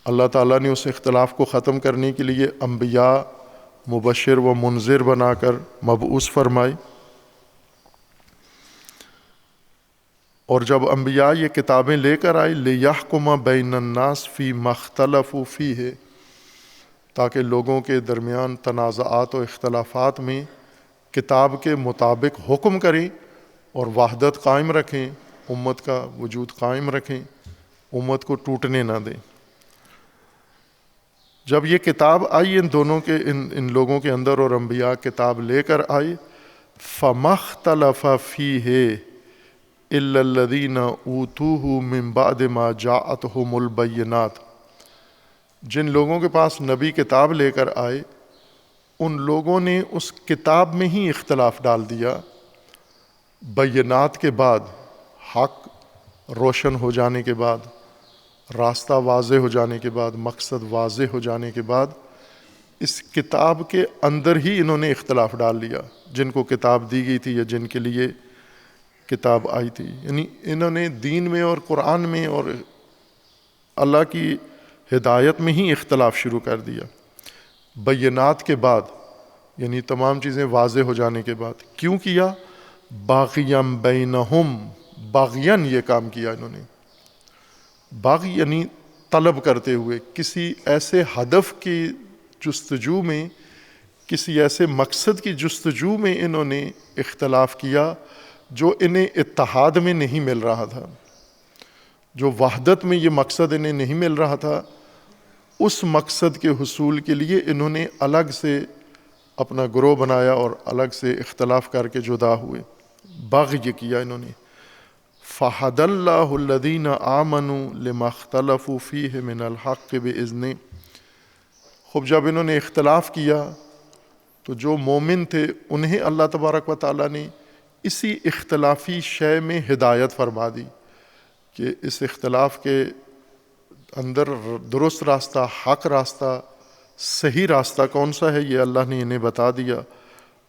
اللہ تعالیٰ نے اس اختلاف کو ختم کرنے کے لیے انبیاء مبشر و منذر بنا کر مبعوث فرمائے۔ اور جب انبیاء یہ کتابیں لے کر آئے، لِیَحْکُمَ بَيْنَ النَّاسِ فِي مَا اخْتَلَفُوا فِيهِ، تاکہ لوگوں کے درمیان تنازعات و اختلافات میں کتاب کے مطابق حکم کریں اور وحدت قائم رکھیں، امت کا وجود قائم رکھیں، امت کو ٹوٹنے نہ دیں۔ جب یہ کتاب آئی ان دونوں کے ان لوگوں کے اندر، اور انبیاء کتاب لے کر آئے، فَمَا اخْتَلَفَ فِيهِ إِلَّا الَّذِينَ أُوتُوهُ مِن بَعْدِ مَا جَاءَتْهُمُ الْبَيِّنَاتُ، جن لوگوں کے پاس نبی کتاب لے کر آئے ان لوگوں نے اس کتاب میں ہی اختلاف ڈال دیا، بینات کے بعد، حق روشن ہو جانے کے بعد، راستہ واضح ہو جانے کے بعد، مقصد واضح ہو جانے کے بعد اس کتاب کے اندر ہی انہوں نے اختلاف ڈال لیا، جن کو کتاب دی گئی تھی یا جن کے لیے کتاب آئی تھی۔ یعنی انہوں نے دین میں اور قرآن میں اور اللہ کی ہدایت میں ہی اختلاف شروع کر دیا بینات کے بعد، یعنی تمام چیزیں واضح ہو جانے کے بعد۔ کیوں کیا؟ باغیم بینہم، باغین یہ کام کیا انہوں نے، باغی یعنی طلب کرتے ہوئے، کسی ایسے ہدف کی جستجو میں، کسی ایسے مقصد کی جستجو میں انہوں نے اختلاف کیا جو انہیں اتحاد میں نہیں مل رہا تھا، جو وحدت میں یہ مقصد انہیں نہیں مل رہا تھا، اس مقصد کے حصول کے لیے انہوں نے الگ سے اپنا گروہ بنایا اور الگ سے اختلاف کر کے جدا ہوئے، بغی کیا انہوں نے۔ فَهَدَى اللَّهُ الَّذِينَ آمَنُوا لِمَا اخْتَلَفُوا فِيهِ مِنَ الْحَقِّ بِإِذْنِهِ، خوب جب انہوں نے اختلاف کیا تو جو مومن تھے انہیں اللہ تبارک و تعالیٰ نے اسی اختلافی شے میں ہدایت فرما دی کہ اس اختلاف کے اندر درست راستہ، حق راستہ، صحیح راستہ کون سا ہے یہ اللہ نے انہیں بتا دیا۔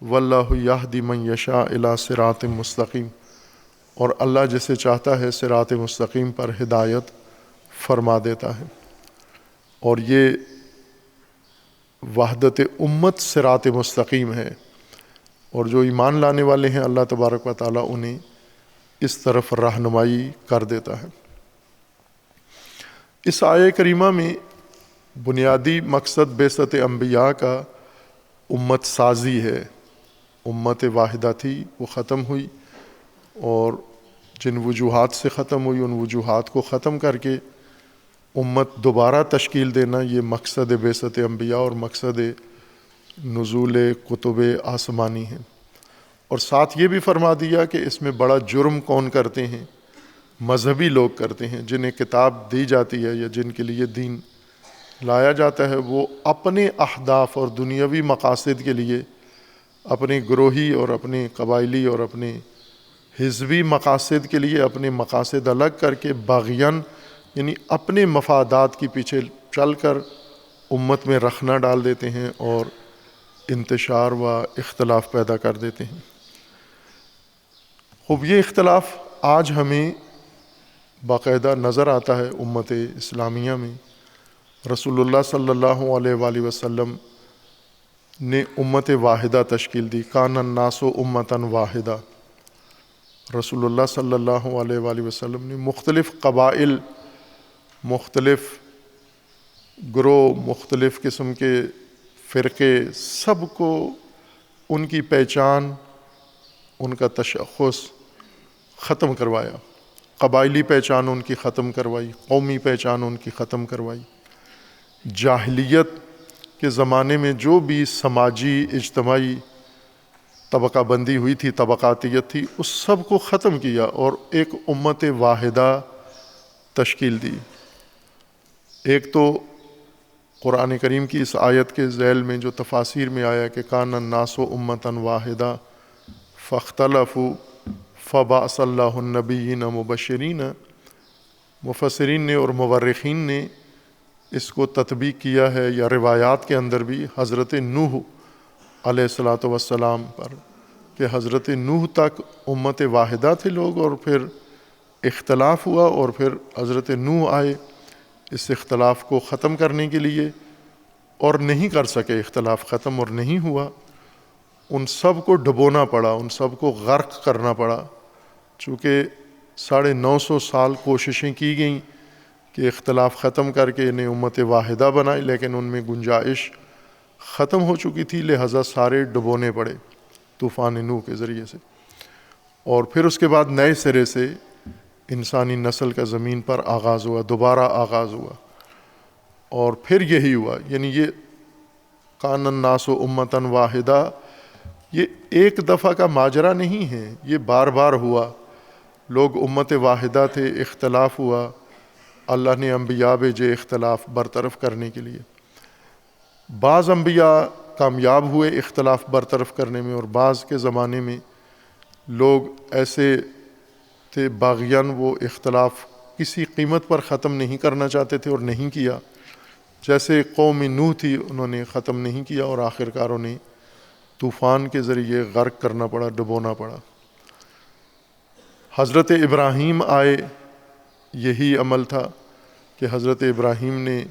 وَاللَّهُ يَهْدِي مَن يَشَاءُ إِلَىٰ صِرَاطٍ مُّسْتَقِيمٍ، اور اللہ جسے چاہتا ہے صراط مستقیم پر ہدایت فرما دیتا ہے۔ اور یہ وحدت امت صراط مستقیم ہے، اور جو ایمان لانے والے ہیں اللہ تبارک و تعالیٰ انہیں اس طرف رہنمائی کر دیتا ہے۔ اس آیہ کریمہ میں بنیادی مقصد بعثت انبیاء کا امت سازی ہے۔ امت واحدہ تھی، وہ ختم ہوئی، اور جن وجوہات سے ختم ہوئی ان وجوہات کو ختم کر کے امت دوبارہ تشکیل دینا، یہ مقصد بعثت انبیاء اور مقصد نزول کتب آسمانی ہے۔ اور ساتھ یہ بھی فرما دیا کہ اس میں بڑا جرم کون کرتے ہیں؟ مذہبی لوگ کرتے ہیں، جنہیں کتاب دی جاتی ہے یا جن کے لیے دین لایا جاتا ہے، وہ اپنے اہداف اور دنیاوی مقاصد کے لیے اپنے گروہی اور اپنے قبائلی اور اپنے حزبی مقاصد کے لیے اپنے مقاصد الگ کر کے باغیان، یعنی اپنے مفادات کے پیچھے چل کر امت میں رخنہ ڈال دیتے ہیں اور انتشار و اختلاف پیدا کر دیتے ہیں۔ خوب یہ اختلاف آج ہمیں باقاعدہ نظر آتا ہے امت اسلامیہ میں۔ رسول اللہ صلی اللہ علیہ وآلہ وسلم نے امت واحدہ تشکیل دی، کان الناس امتاً واحدہ۔ رسول اللہ صلی اللہ علیہ وآلہ وسلم نے مختلف قبائل، مختلف گروہ، مختلف قسم کے فرقے، سب کو ان کی پہچان، ان کا تشخص ختم کروایا۔ قبائلی پہچان ان کی ختم کروائی، قومی پہچان ان کی ختم کروائی۔ جاہلیت کے زمانے میں جو بھی سماجی اجتماعی طبقہ بندی ہوئی تھی، طبقاتیت تھی، اس سب کو ختم کیا اور ایک امت واحدہ تشکیل دی۔ ایک تو قرآن کریم کی اس آیت کے ذیل میں جو تفاسیر میں آیا کہ کان الناس امتاً واحدہ فاختلفوا فبعث اللہ النبیین مبشرین، مفسرین نے اور مورخین نے اس کو تطبیق کیا ہے، یا روایات کے اندر بھی حضرت نوح علیہ الصلاۃ والسلام پر، کہ حضرت نوح تک امت واحدہ تھے لوگ، اور پھر اختلاف ہوا، اور پھر حضرت نوح آئے اس اختلاف کو ختم کرنے کے لیے، اور نہیں کر سکے، اختلاف ختم اور نہیں ہوا۔ ان سب کو ڈبونا پڑا، ان سب کو غرق کرنا پڑا، چونکہ 950 سال کوششیں کی گئیں کہ اختلاف ختم کر کے انہیں امت واحدہ بنائے، لیکن ان میں گنجائش ختم ہو چکی تھی، لہٰذا سارے ڈبونے پڑے طوفان نوح کے ذریعے سے۔ اور پھر اس کے بعد نئے سرے سے انسانی نسل کا زمین پر آغاز ہوا، دوبارہ آغاز ہوا، اور پھر یہی ہوا۔ یعنی یہ کان الناس امتاً واحدہ یہ ایک دفعہ کا ماجرا نہیں ہے، یہ بار بار ہوا۔ لوگ امت واحدہ تھے، اختلاف ہوا، اللہ نے انبیاء بھیجے اختلاف برطرف کرنے کے لیے۔ بعض انبیاء کامیاب ہوئے اختلاف برطرف کرنے میں، اور بعض کے زمانے میں لوگ ایسے تھے باغیان، وہ اختلاف کسی قیمت پر ختم نہیں کرنا چاہتے تھے اور نہیں کیا۔ جیسے قوم نوح تھی، انہوں نے ختم نہیں کیا اور آخرکار انہیں طوفان کے ذریعے غرق کرنا پڑا، ڈبونا پڑا۔ حضرت ابراہیم آئے، یہی عمل تھا کہ حضرت ابراہیم نے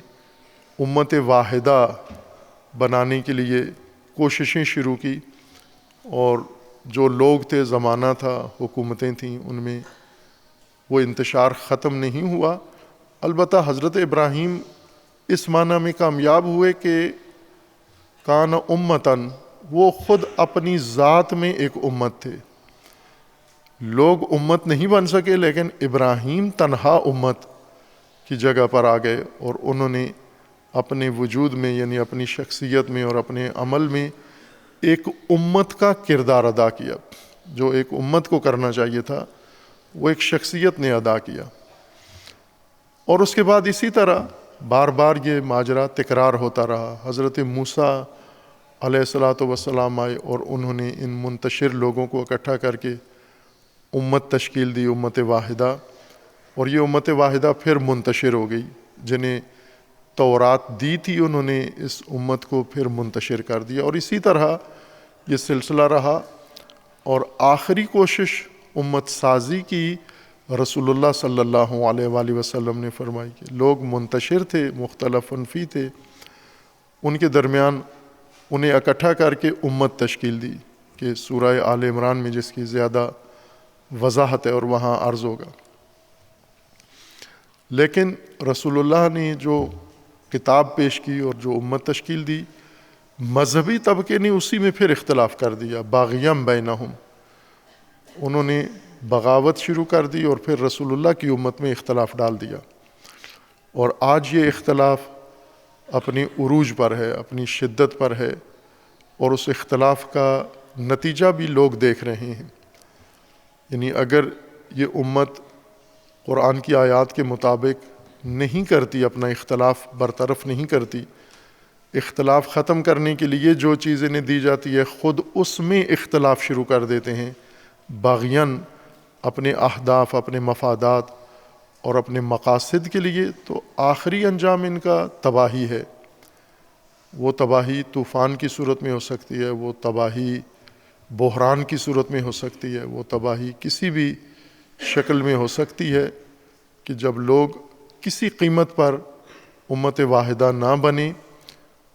امت واحدہ بنانے کے لیے کوششیں شروع کی، اور جو لوگ تھے، زمانہ تھا، حکومتیں تھیں، ان میں وہ انتشار ختم نہیں ہوا۔ البتہ حضرت ابراہیم اس معنی میں کامیاب ہوئے کہ کان امتن، وہ خود اپنی ذات میں ایک امت تھے۔ لوگ امت نہیں بن سکے، لیکن ابراہیم تنہا امت کی جگہ پر آ گئے، اور انہوں نے اپنے وجود میں، یعنی اپنی شخصیت میں اور اپنے عمل میں ایک امت کا کردار ادا کیا۔ جو ایک امت کو کرنا چاہیے تھا، وہ ایک شخصیت نے ادا کیا۔ اور اس کے بعد اسی طرح بار بار یہ ماجرا تکرار ہوتا رہا۔ حضرت موسیٰ علیہ الصلاۃ والسلام آئے، اور انہوں نے ان منتشر لوگوں کو اکٹھا کر کے امت تشکیل دی، امت واحدہ، اور یہ امت واحدہ پھر منتشر ہو گئی۔ جنہیں تورات دی تھی، انہوں نے اس امت کو پھر منتشر کر دیا، اور اسی طرح یہ سلسلہ رہا۔ اور آخری کوشش امت سازی کی رسول اللہ صلی اللہ علیہ وآلہ وسلم نے فرمائی کہ لوگ منتشر تھے، مختلف فی تھے، ان کے درمیان انہیں اکٹھا کر کے امت تشکیل دی، کہ سورہ آل عمران میں جس کی زیادہ وضاحت ہے اور وہاں عرض ہوگا۔ لیکن رسول اللہ نے جو کتاب پیش کی اور جو امت تشکیل دی، مذہبی طبقے نے اسی میں پھر اختلاف کر دیا، باغیم بینہم، انہوں نے بغاوت شروع کر دی اور پھر رسول اللہ کی امت میں اختلاف ڈال دیا۔ اور آج یہ اختلاف اپنی عروج پر ہے، اپنی شدت پر ہے، اور اس اختلاف کا نتیجہ بھی لوگ دیکھ رہے ہیں۔ یعنی اگر یہ امت قرآن کی آیات کے مطابق نہیں کرتی، اپنا اختلاف برطرف نہیں کرتی، اختلاف ختم کرنے کے لیے جو چیز انہیں دی جاتی ہے خود اس میں اختلاف شروع کر دیتے ہیں باغیان، اپنے اہداف، اپنے مفادات اور اپنے مقاصد کے لیے، تو آخری انجام ان کا تباہی ہے۔ وہ تباہی طوفان کی صورت میں ہو سکتی ہے، وہ تباہی بحران کی صورت میں ہو سکتی ہے، وہ تباہی کسی بھی شکل میں ہو سکتی ہے، کہ جب لوگ کسی قیمت پر امت واحدہ نہ بنے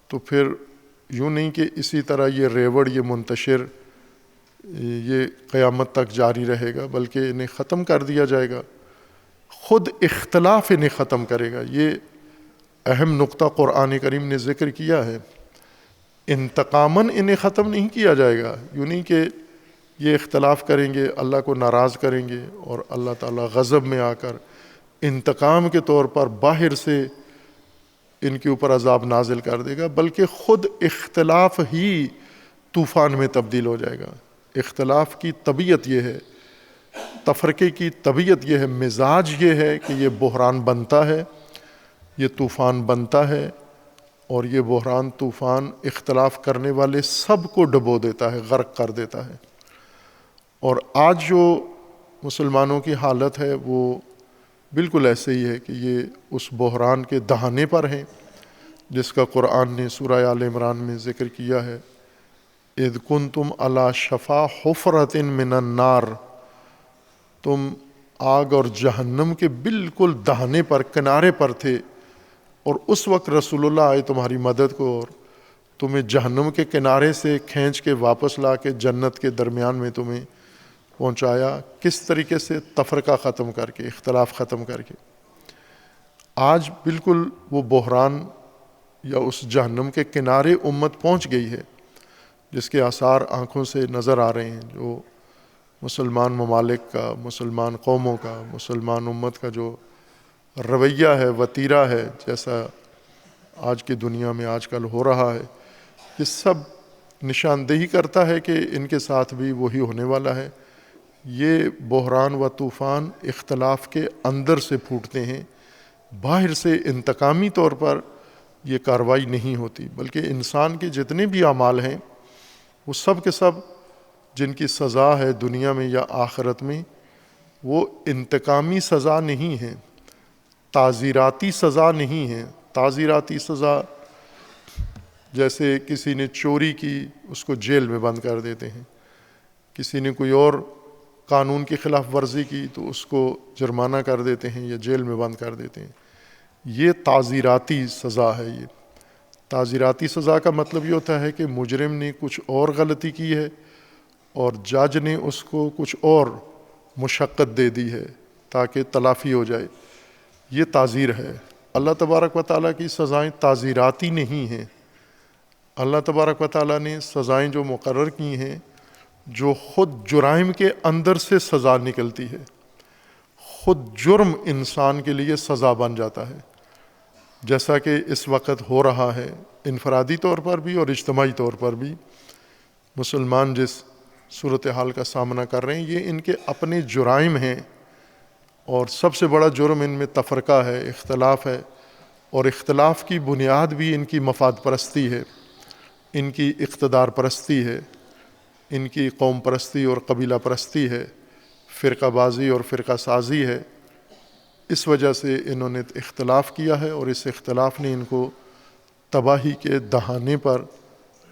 تو پھر یوں نہیں کہ اسی طرح یہ ریوڑ، یہ منتشر، یہ قیامت تک جاری رہے گا، بلکہ انہیں ختم کر دیا جائے گا۔ خود اختلاف انہیں ختم کرے گا۔ یہ اہم نقطہ قرآن کریم نے ذکر کیا ہے۔ انتقاماً انہیں ختم نہیں کیا جائے گا، یوں نہیں کہ یہ اختلاف کریں گے، اللہ کو ناراض کریں گے، اور اللہ تعالیٰ غضب میں آ کر انتقام کے طور پر باہر سے ان کے اوپر عذاب نازل کر دے گا، بلکہ خود اختلاف ہی طوفان میں تبدیل ہو جائے گا۔ اختلاف کی طبیعت یہ ہے، تفرقے کی طبیعت یہ ہے، مزاج یہ ہے کہ یہ بحران بنتا ہے، یہ طوفان بنتا ہے، اور یہ بحران طوفان اختلاف کرنے والے سب کو ڈبو دیتا ہے، غرق کر دیتا ہے۔ اور آج جو مسلمانوں کی حالت ہے وہ بالکل ایسے ہی ہے کہ یہ اس بحران کے دہانے پر ہیں، جس کا قرآن نے سورہ آل عمران میں ذکر کیا ہے۔ اذ کنتم علی شفا حفرۃ من النار، تم آگ اور جہنم کے بالکل دہانے پر، کنارے پر تھے، اور اس وقت رسول اللہ آئے تمہاری مدد کو، اور تمہیں جہنم کے کنارے سے کھینچ کے واپس لا کے جنت کے درمیان میں تمہیں پہنچایا۔ کس طریقے سے؟ تفرقہ ختم کر کے، اختلاف ختم کر کے۔ آج بالکل وہ بحران یا اس جہنم کے کنارے امت پہنچ گئی ہے، جس کے آثار آنکھوں سے نظر آ رہے ہیں۔ جو مسلمان ممالک کا، مسلمان قوموں کا، مسلمان امت کا جو رویہ ہے، وتیرہ ہے، جیسا آج کی دنیا میں آج کل ہو رہا ہے، یہ سب نشاندہی کرتا ہے کہ ان کے ساتھ بھی وہی ہونے والا ہے۔ یہ بحران و طوفان اختلاف کے اندر سے پھوٹتے ہیں، باہر سے انتقامی طور پر یہ کارروائی نہیں ہوتی، بلکہ انسان کے جتنے بھی اعمال ہیں وہ سب کے سب جن کی سزا ہے دنیا میں یا آخرت میں، وہ انتقامی سزا نہیں ہے، تعزیراتی سزا نہیں ہے۔ تعزیراتی سزا جیسے کسی نے چوری کی اس کو جیل میں بند کر دیتے ہیں، کسی نے کوئی اور قانون کی خلاف ورزی کی تو اس کو جرمانہ کر دیتے ہیں یا جیل میں بند کر دیتے ہیں۔ یہ تعزیراتی سزا ہے۔ یہ تعزیراتی سزا کا مطلب یہ ہوتا ہے کہ مجرم نے کچھ اور غلطی کی ہے اور جج نے اس کو کچھ اور مشقت دے دی ہے تاکہ تلافی ہو جائے، یہ تعزیر ہے۔ اللہ تبارک و تعالیٰ کی سزائیں تعزیراتی نہیں ہیں۔ اللہ تبارک و تعالیٰ نے سزائیں جو مقرر کی ہیں جو خود جرائم کے اندر سے سزا نکلتی ہے، خود جرم انسان کے لیے سزا بن جاتا ہے، جیسا کہ اس وقت ہو رہا ہے انفرادی طور پر بھی اور اجتماعی طور پر بھی۔ مسلمان جس صورتحال کا سامنا کر رہے ہیں یہ ان کے اپنے جرائم ہیں، اور سب سے بڑا جرم ان میں تفرقہ ہے، اختلاف ہے، اور اختلاف کی بنیاد بھی ان کی مفاد پرستی ہے، ان کی اقتدار پرستی ہے، ان کی قوم پرستی اور قبیلہ پرستی ہے، فرقہ بازی اور فرقہ سازی ہے۔ اس وجہ سے انہوں نے اختلاف کیا ہے، اور اس اختلاف نے ان کو تباہی کے دہانے پر،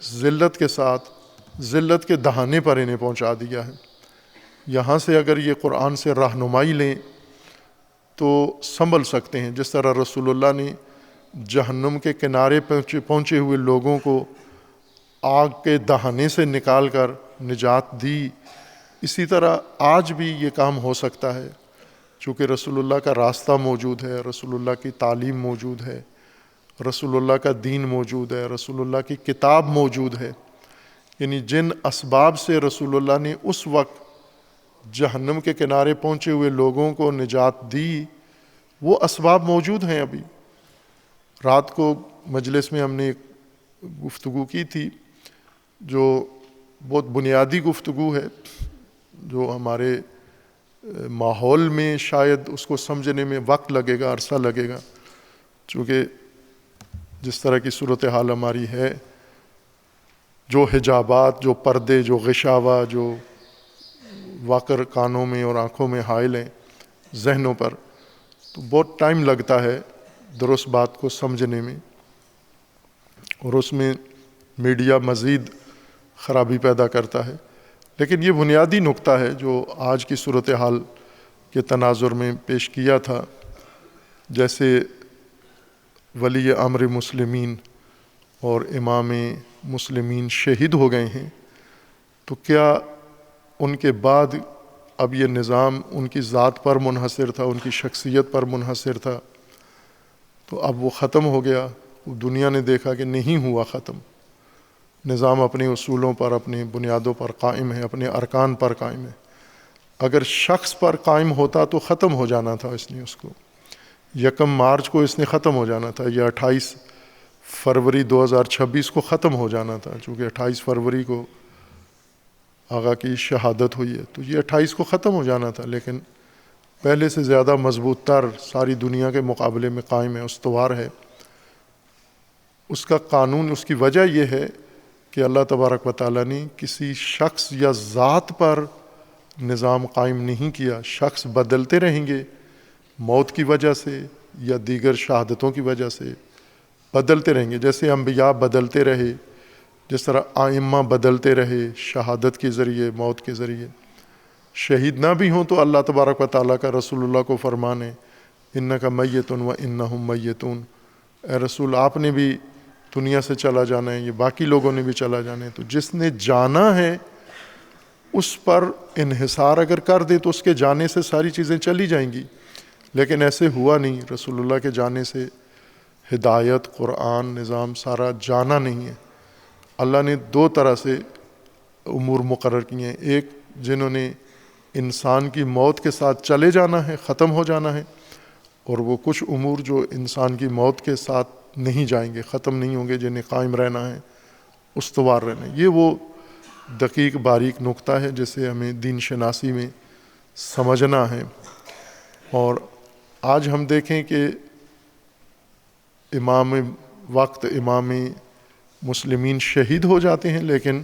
ذلت کے ساتھ ذلت کے دہانے پر انہیں پہنچا دیا ہے۔ یہاں سے اگر یہ قرآن سے رہنمائی لیں تو سنبھل سکتے ہیں، جس طرح رسول اللہ نے جہنم کے کنارے پہنچے ہوئے لوگوں کو آگ کے دہانے سے نکال کر نجات دی، اسی طرح آج بھی یہ کام ہو سکتا ہے، چونکہ رسول اللہ کا راستہ موجود ہے، رسول اللہ کی تعلیم موجود ہے، رسول اللہ کا دین موجود ہے، رسول اللہ کی کتاب موجود ہے۔ یعنی جن اسباب سے رسول اللہ نے اس وقت جہنم کے کنارے پہنچے ہوئے لوگوں کو نجات دی، وہ اسباب موجود ہیں ابھی۔ رات کو مجلس میں ہم نے ایک گفتگو کی تھی جو بہت بنیادی گفتگو ہے، جو ہمارے ماحول میں شاید اس کو سمجھنے میں وقت لگے گا، عرصہ لگے گا، چونکہ جس طرح کی صورتحال ہماری ہے، جو حجابات، جو پردے، جو غشاوہ، جو واقر کانوں میں اور آنکھوں میں حائل ہیں ذہنوں پر، تو بہت ٹائم لگتا ہے درست بات کو سمجھنے میں، اور اس میں میڈیا مزید خرابی پیدا کرتا ہے۔ لیکن یہ بنیادی نقطہ ہے جو آج کی صورتحال کے تناظر میں پیش کیا تھا۔ جیسے ولی امر مسلمین اور امام مسلمین شہید ہو گئے ہیں، تو کیا ان کے بعد اب یہ نظام ان کی ذات پر منحصر تھا، ان کی شخصیت پر منحصر تھا، تو اب وہ ختم ہو گیا؟ دنیا نے دیکھا کہ نہیں ہوا ختم۔ نظام اپنے اصولوں پر، اپنی بنیادوں پر قائم ہے، اپنے ارکان پر قائم ہے۔ اگر شخص پر قائم ہوتا تو ختم ہو جانا تھا، اس نے اس کو 1 مارچ کو اس نے ختم ہو جانا تھا، یا 28 فروری 2026 کو ختم ہو جانا تھا، چونکہ 28 فروری کو آقا کی شہادت ہوئی ہے، تو یہ 28 کو ختم ہو جانا تھا، لیکن پہلے سے زیادہ مضبوط تر، ساری دنیا کے مقابلے میں قائم ہے، استوار ہے۔ اس کا قانون، اس کی وجہ یہ ہے کہ اللہ تبارک و تعالیٰ نے کسی شخص یا ذات پر نظام قائم نہیں کیا۔ شخص بدلتے رہیں گے، موت کی وجہ سے یا دیگر شہادتوں کی وجہ سے بدلتے رہیں گے، جیسے انبیاء بدلتے رہے، جس طرح ائمہ بدلتے رہے شہادت کے ذریعے، موت کے ذریعے۔ شہید نہ بھی ہوں تو اللہ تبارک و تعالیٰ کا رسول اللہ کو فرمان ہے، انک میت و انہم میتون، اے رسول آپ نے بھی دنیا سے چلا جانا ہے، یہ باقی لوگوں نے بھی چلا جانا ہے، تو جس نے جانا ہے اس پر انحصار اگر کر دے تو اس کے جانے سے ساری چیزیں چلی جائیں گی، لیکن ایسے ہوا نہیں۔ رسول اللہ کے جانے سے ہدایت، قرآن، نظام سارا جانا نہیں ہے۔ اللہ نے 2 طرح سے امور مقرر کیے ہیں، ایک جنہوں نے انسان کی موت کے ساتھ چلے جانا ہے، ختم ہو جانا ہے، اور وہ کچھ امور جو انسان کی موت کے ساتھ نہیں جائیں گے، ختم نہیں ہوں گے، جنہیں قائم رہنا ہے، استوار رہنا۔ یہ وہ دقیق باریک نقطہ ہے جسے ہمیں دین شناسی میں سمجھنا ہے۔ اور آج ہم دیکھیں کہ امام وقت، امام مسلمین شہید ہو جاتے ہیں، لیکن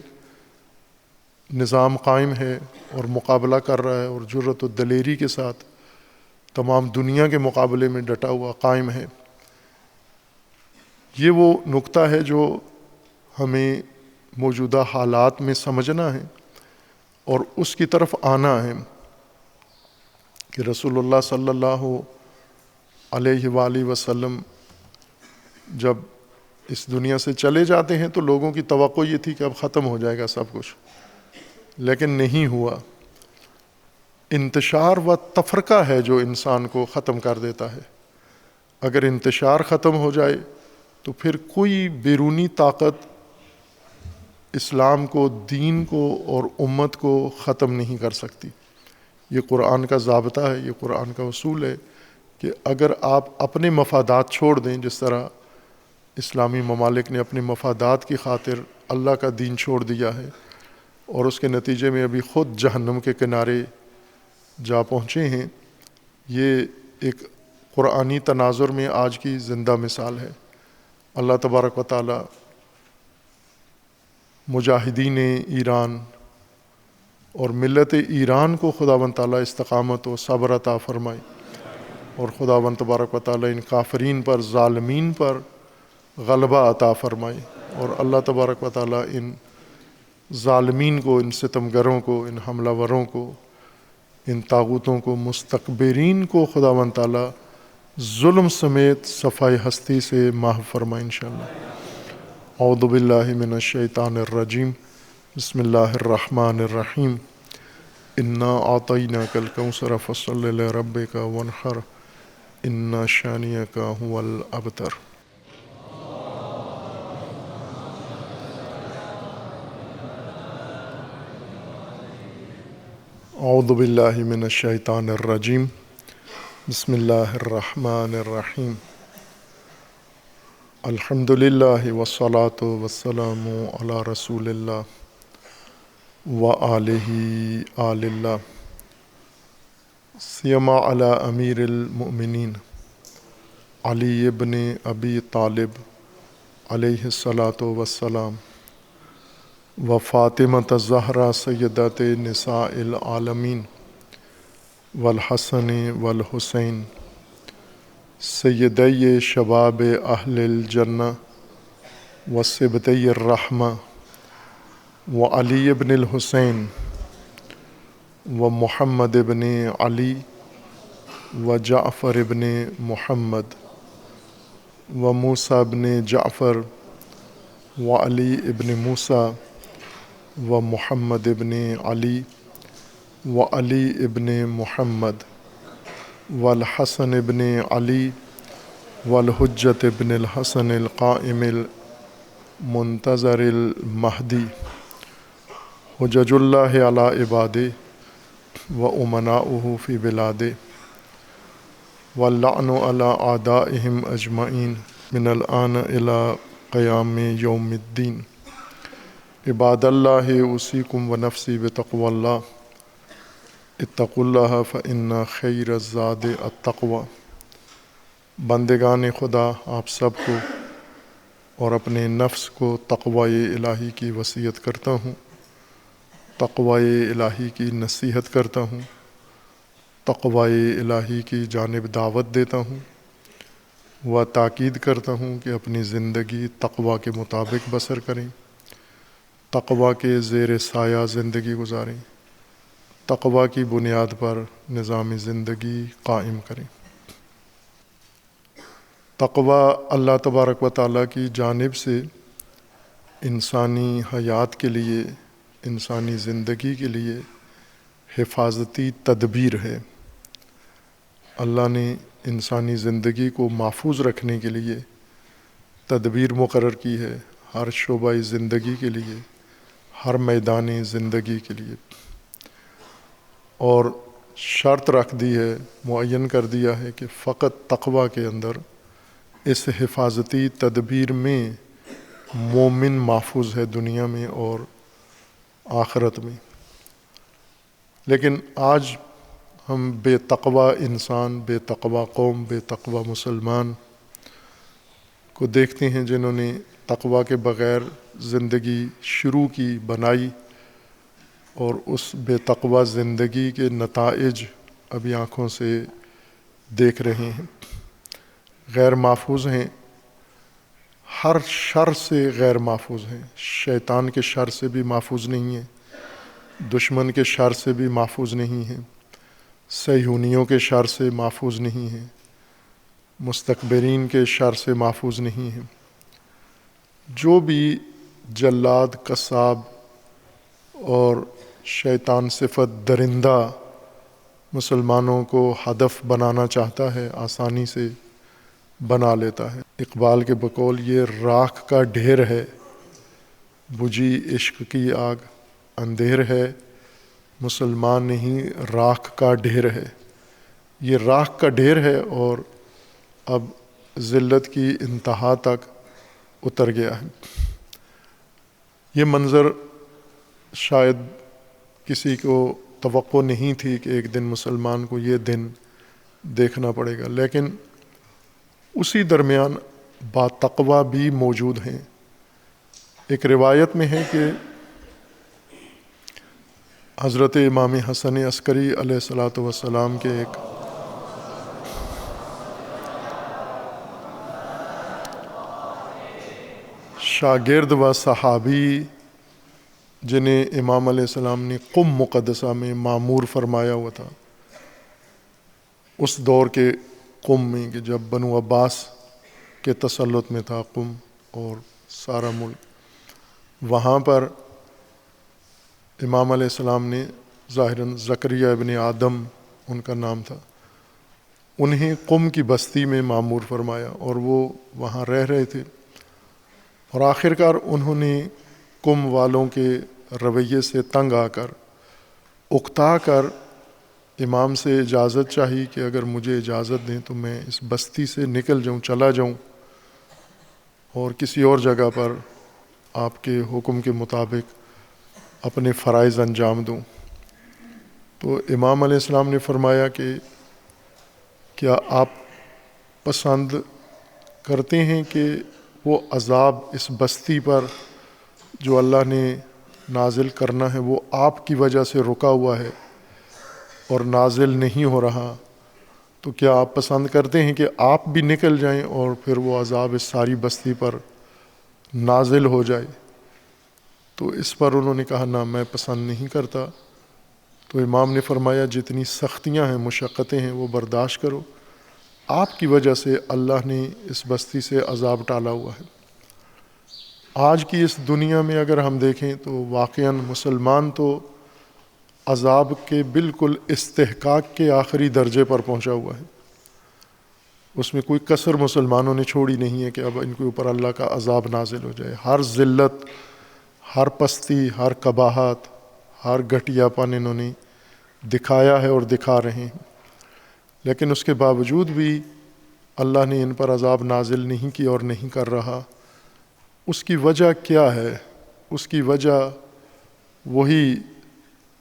نظام قائم ہے اور مقابلہ کر رہا ہے، اور جرأت و دلیری کے ساتھ تمام دنیا کے مقابلے میں ڈٹا ہوا قائم ہے۔ یہ وہ نقطہ ہے جو ہمیں موجودہ حالات میں سمجھنا ہے اور اس کی طرف آنا ہے کہ رسول اللہ صلی اللہ علیہ وآلہ وسلم جب اس دنیا سے چلے جاتے ہیں تو لوگوں کی توقع یہ تھی کہ اب ختم ہو جائے گا سب کچھ، لیکن نہیں ہوا۔ انتشار و تفرقہ ہے جو انسان کو ختم کر دیتا ہے۔ اگر انتشار ختم ہو جائے تو پھر کوئی بیرونی طاقت اسلام کو، دین کو اور امت کو ختم نہیں کر سکتی۔ یہ قرآن کا ضابطہ ہے، یہ قرآن کا اصول ہے کہ اگر آپ اپنے مفادات چھوڑ دیں، جس طرح اسلامی ممالک نے اپنے مفادات کی خاطر اللہ کا دین چھوڑ دیا ہے اور اس کے نتیجے میں ابھی خود جہنم کے کنارے جا پہنچے ہیں، یہ ایک قرآنی تناظر میں آج کی زندہ مثال ہے۔ اللہ تبارک و تعالی مجاہدین ایران اور ملت ایران کو خداوند تعالیٰ استقامت و صبر عطا فرمائے، اور خداوند تبارک و تعالیٰ ان کافرین پر، ظالمین پر غلبہ عطا فرمائے، اور اللہ تبارک و تعالیٰ ان ظالمین کو، ان ستمگروں کو، ان حملہ وروں کو، ان طاغوتوں کو، مستکبرین کو خداوند تعالیٰ ظلم سمیت صفائے ہستی سے محو فرمائے انشاءاللہ۔ اعوذ باللہ من الشیطان الرجیم، بسم اللہ الرحمن الرحیم۔ انا اعطیناک الکوثر فصل لربک وانحر ان شانئک هو الابتر۔ اعوذ باللہ من الشیطان الرجیم، بسم اللہ الرحمن الرحیم۔ الحمد للہ والصلاة والسلام علی رسول اللہ وآلہ آل اللہ، سیما علی امیر المؤمنین علی ابن ابی طالب علیہ الصلاة والسلام، و فاطمۃ الزہرا سیدۃ نساء العالمین، والحسن والحسین سیدی شباب اہل الجنہ وصبطی الرحمہ، وعلی ابن الحسین ومحمد ابن علی وجعفر ابن محمد وموسیٰ ابن جعفر وعلی ابن موسیٰ ومحمد ابن علی وعلی ابن محمد والحسن ابن علی والحجۃ ابن الحسن القائم المنتظر المہدی، حجج اللہ علی عبادہ و امناؤہ فی بلادہ، واللعن علی اعدائہم اجمعین من الآن الی قیام یوم الدین۔ عباد اللہ اوصیکم ونفسی بتقوی اللہ، اتقوا اللہ فإن خیر الزاد التقوی۔ بندگان خدا، آپ سب کو اور اپنے نفس کو تقوی الہی کی وصیت کرتا ہوں، تقوی الہی کی نصیحت کرتا ہوں، تقوی الہی کی جانب دعوت دیتا ہوں، و تاکید کرتا ہوں کہ اپنی زندگی تقوی کے مطابق بسر کریں، تقوی کے زیر سایہ زندگی گزاریں، تقوی کی بنیاد پر نظام زندگی قائم کریں۔ تقوی اللہ تبارک و تعالیٰ کی جانب سے انسانی حیات کے لیے، انسانی زندگی کے لیے حفاظتی تدبیر ہے۔ اللہ نے انسانی زندگی کو محفوظ رکھنے کے لیے تدبیر مقرر کی ہے، ہر شعبہ زندگی کے لیے، ہر میدان زندگی کے لیے، اور شرط رکھ دی ہے، معین کر دیا ہے کہ فقط تقوی کے اندر، اس حفاظتی تدبیر میں مومن محفوظ ہے دنیا میں اور آخرت میں۔ لیکن آج ہم بے تقوی انسان، بے تقوی قوم، بے تقوی مسلمان کو دیکھتے ہیں جنہوں نے تقوی کے بغیر زندگی شروع کی، بنائی، اور اس بے تقوی زندگی کے نتائج ابھی آنکھوں سے دیکھ رہے ہیں۔ غیر محفوظ ہیں، ہر شر سے غیر محفوظ ہیں، شیطان کے شر سے بھی محفوظ نہیں ہیں، دشمن کے شر سے بھی محفوظ نہیں ہیں، صہیونیوں کے شر سے محفوظ نہیں ہیں، مستکبرین کے شر سے محفوظ نہیں ہیں۔ جو بھی جلاد، قصاب اور شیطان صفت درندہ مسلمانوں کو ہدف بنانا چاہتا ہے، آسانی سے بنا لیتا ہے۔ اقبال کے بقول یہ راکھ کا ڈھیر ہے، بجھی عشق کی آگ، اندھیر ہے مسلمان نہیں راکھ کا ڈھیر ہے۔ یہ راکھ کا ڈھیر ہے اور اب ذلت کی انتہا تک اتر گیا ہے۔ یہ منظر شاید کسی کو توقع نہیں تھی کہ ایک دن مسلمان کو یہ دن دیکھنا پڑے گا، لیکن اسی درمیان باتقوی بھی موجود ہیں۔ ایک روایت میں ہے کہ حضرت امام حسن عسکری علیہ الصلاۃ والسلام کے ایک شاگرد و صحابی جنہیں امام علیہ السلام نے قم مقدسہ میں معمور فرمایا ہوا تھا، اس دور کے قم میں کہ جب بنو عباس کے تسلط میں تھا قم اور سارا ملک، وہاں پر امام علیہ السلام نے ظاہراً زکریا ابن آدم ان کا نام تھا، انہیں قم کی بستی میں معمور فرمایا اور وہ وہاں رہ رہے تھے، اور آخر کار انہوں نے قم والوں کے رویے سے تنگ آ کر اکتا کر امام سے اجازت چاہی کہ اگر مجھے اجازت دیں تو میں اس بستی سے نکل جاؤں، چلا جاؤں اور کسی اور جگہ پر آپ کے حکم کے مطابق اپنے فرائض انجام دوں۔ تو امام علیہ السلام نے فرمایا کہ کیا آپ پسند کرتے ہیں کہ وہ عذاب اس بستی پر جو اللہ نے نازل کرنا ہے وہ آپ کی وجہ سے رکا ہوا ہے اور نازل نہیں ہو رہا، تو کیا آپ پسند کرتے ہیں کہ آپ بھی نکل جائیں اور پھر وہ عذاب اس ساری بستی پر نازل ہو جائے؟ تو اس پر انہوں نے کہا نہ، میں پسند نہیں کرتا۔ تو امام نے فرمایا جتنی سختیاں ہیں، مشقتیں ہیں، وہ برداشت کرو، آپ کی وجہ سے اللہ نے اس بستی سے عذاب ٹالا ہوا ہے۔ آج کی اس دنیا میں اگر ہم دیکھیں تو واقعاً مسلمان تو عذاب کے بالکل استحقاق کے آخری درجے پر پہنچا ہوا ہے، اس میں کوئی کسر مسلمانوں نے چھوڑی نہیں ہے کہ اب ان کے اوپر اللہ کا عذاب نازل ہو جائے۔ ہر ذلت، ہر پستی، ہر قباحت، ہر گھٹیا پن انہوں نے دکھایا ہے اور دکھا رہے ہیں، لیکن اس کے باوجود بھی اللہ نے ان پر عذاب نازل نہیں کیا اور نہیں کر رہا۔ اس کی وجہ کیا ہے؟ اس کی وجہ وہی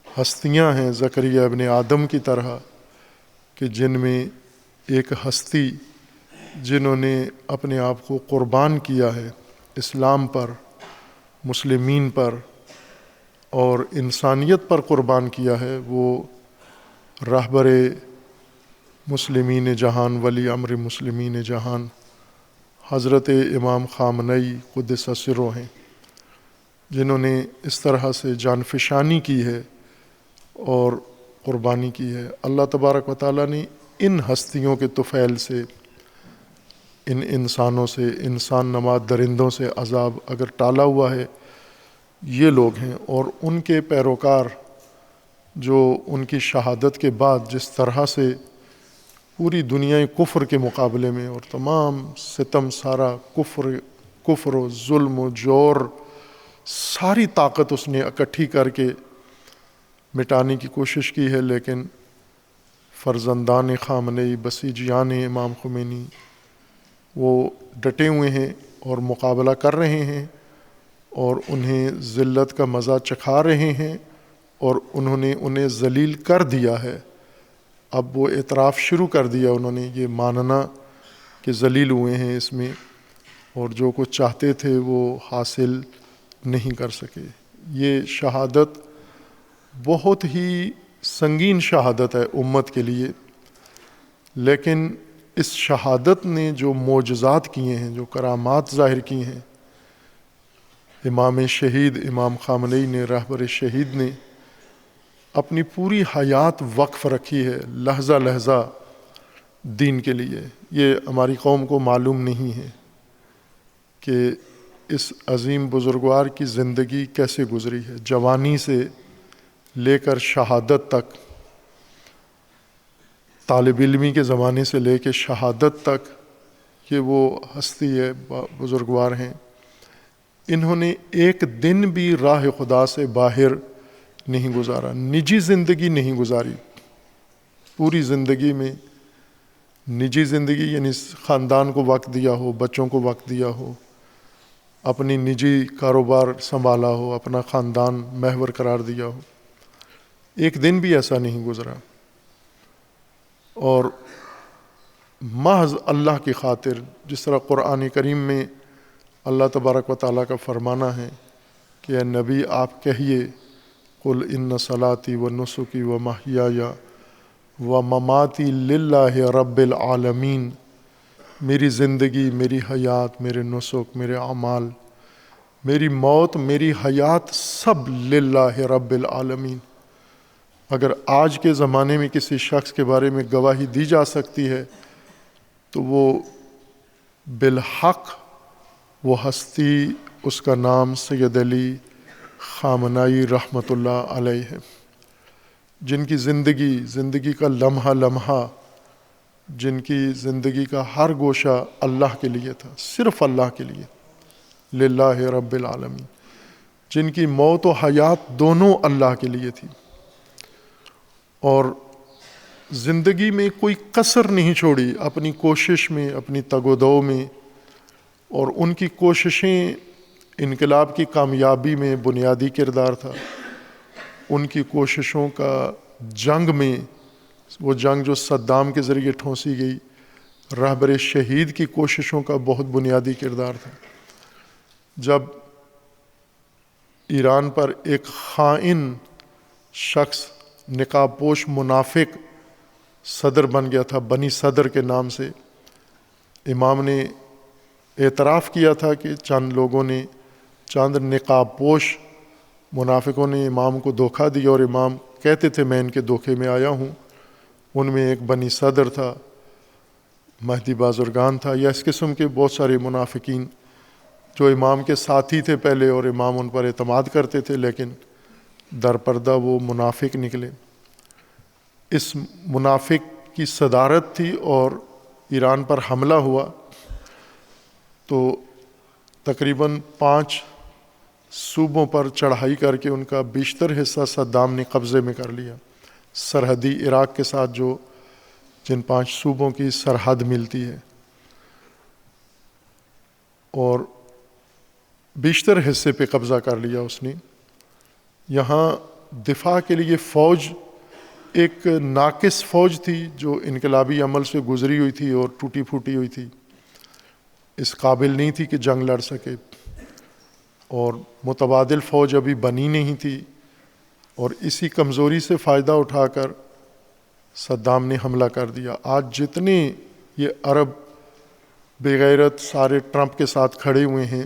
ہستیاں ہیں زکریا ابن آدم کی طرح، کہ جن میں ایک ہستی جنہوں نے اپنے آپ کو قربان کیا ہے اسلام پر، مسلمین پر اور انسانیت پر قربان کیا ہے، وہ رہبر مسلمین جہان، ولی امر مسلمین جہان حضرت امام خامنئی قدس سرہ ہیں، جنہوں نے اس طرح سے جان فشانی کی ہے اور قربانی کی ہے۔ اللہ تبارک و تعالیٰ نے ان ہستیوں کے طفیل سے، ان انسانوں سے، انسان نما درندوں سے عذاب اگر ٹالا ہوا ہے، یہ لوگ ہیں۔ اور ان کے پیروکار جو ان کی شہادت کے بعد جس طرح سے پوری دنیا کفر کے مقابلے میں اور تمام ستم، سارا کفر و ظلم و جور، ساری طاقت اس نے اکٹھی کر کے مٹانے کی کوشش کی ہے، لیکن فرزندان خامنئی، بسیجیان امام خمینی وہ ڈٹے ہوئے ہیں اور مقابلہ کر رہے ہیں، اور انہیں ذلت کا مزہ چکھا رہے ہیں اور انہوں نے انہیں ذلیل کر دیا ہے۔ اب وہ اعتراف شروع کر دیا، انہوں نے یہ ماننا کہ ذلیل ہوئے ہیں اس میں، اور جو کچھ چاہتے تھے وہ حاصل نہیں کر سکے۔ یہ شہادت بہت ہی سنگین شہادت ہے امت کے لیے، لیکن اس شہادت نے جو معجزات کیے ہیں، جو کرامات ظاہر کی ہیں، امام شہید امام خامنئی نے، رہبر شہید نے اپنی پوری حیات وقف رکھی ہے لحظہ لحظہ دین کے لیے۔ یہ ہماری قوم کو معلوم نہیں ہے کہ اس عظیم بزرگوار کی زندگی کیسے گزری ہے، جوانی سے لے کر شہادت تک، طالب علمی کے زمانے سے لے کے شہادت تک، کہ وہ ہستی ہے، بزرگوار ہیں۔ انہوں نے ایک دن بھی راہ خدا سے باہر نہیں گزارا، نجی زندگی نہیں گزاری۔ پوری زندگی میں نجی زندگی یعنی خاندان کو وقت دیا ہو، بچوں کو وقت دیا ہو، اپنی نجی کاروبار سنبھالا ہو، اپنا خاندان محور قرار دیا ہو، ایک دن بھی ایسا نہیں گزرا۔ اور محض اللہ کی خاطر، جس طرح قرآن کریم میں اللہ تبارک و تعالیٰ کا فرمانا ہے کہ اے نبی آپ کہیے، قل ان صلاتی و نسکی و محیای و مماتی للہ رب العالمین، میری زندگی، میری حیات، میرے نسک، میرے اعمال، میری موت، میری حیات، سب للہ رب العالمین۔ اگر آج کے زمانے میں کسی شخص کے بارے میں گواہی دی جا سکتی ہے تو وہ بالحق وہ ہستی، اس کا نام سید علی خامنئی رحمۃ اللہ علیہ ہے، جن کی زندگی کا لمحہ لمحہ، جن کی زندگی کا ہر گوشہ اللہ کے لیے تھا، صرف اللہ کے لیے، للہ رب العالمین، جن کی موت و حیات دونوں اللہ کے لیے تھی، اور زندگی میں کوئی کسر نہیں چھوڑی اپنی کوشش میں، اپنی تگ و دو میں۔ اور ان کی کوششیں انقلاب کی کامیابی میں بنیادی کردار تھا۔ ان کی کوششوں کا جنگ میں، وہ جنگ جو صدام کے ذریعے ٹھونسی گئی، رہبر شہید کی کوششوں کا بہت بنیادی کردار تھا۔ جب ایران پر ایک خائن شخص، نقاب پوش منافق صدر بن گیا تھا، بنی صدر کے نام سے، امام نے اعتراف کیا تھا کہ چند لوگوں نے، چند نقاب پوش منافقوں نے امام کو دھوکہ دیا، اور امام کہتے تھے میں ان کے دھوکے میں آیا ہوں۔ ان میں ایک بنی صدر تھا، مہدی بازرگان تھا، یا اس قسم کے بہت سارے منافقین جو امام کے ساتھی تھے پہلے، اور امام ان پر اعتماد کرتے تھے، لیکن در پردہ وہ منافق نکلے۔ اس منافق کی صدارت تھی اور ایران پر حملہ ہوا تو تقریباً 5 صوبوں پر چڑھائی کر کے ان کا بیشتر حصہ صدام نے قبضے میں کر لیا، سرحدی عراق کے ساتھ جو جن 5 صوبوں کی سرحد ملتی ہے، اور بیشتر حصے پہ قبضہ کر لیا اس نے۔ یہاں دفاع کے لیے فوج ایک ناقص فوج تھی جو انقلابی عمل سے گزری ہوئی تھی اور ٹوٹی پھوٹی ہوئی تھی، اس قابل نہیں تھی کہ جنگ لڑ سکے، اور متبادل فوج ابھی بنی نہیں تھی، اور اسی کمزوری سے فائدہ اٹھا کر صدام نے حملہ کر دیا۔ آج جتنے یہ عرب بے غیرت سارے ٹرمپ کے ساتھ کھڑے ہوئے ہیں،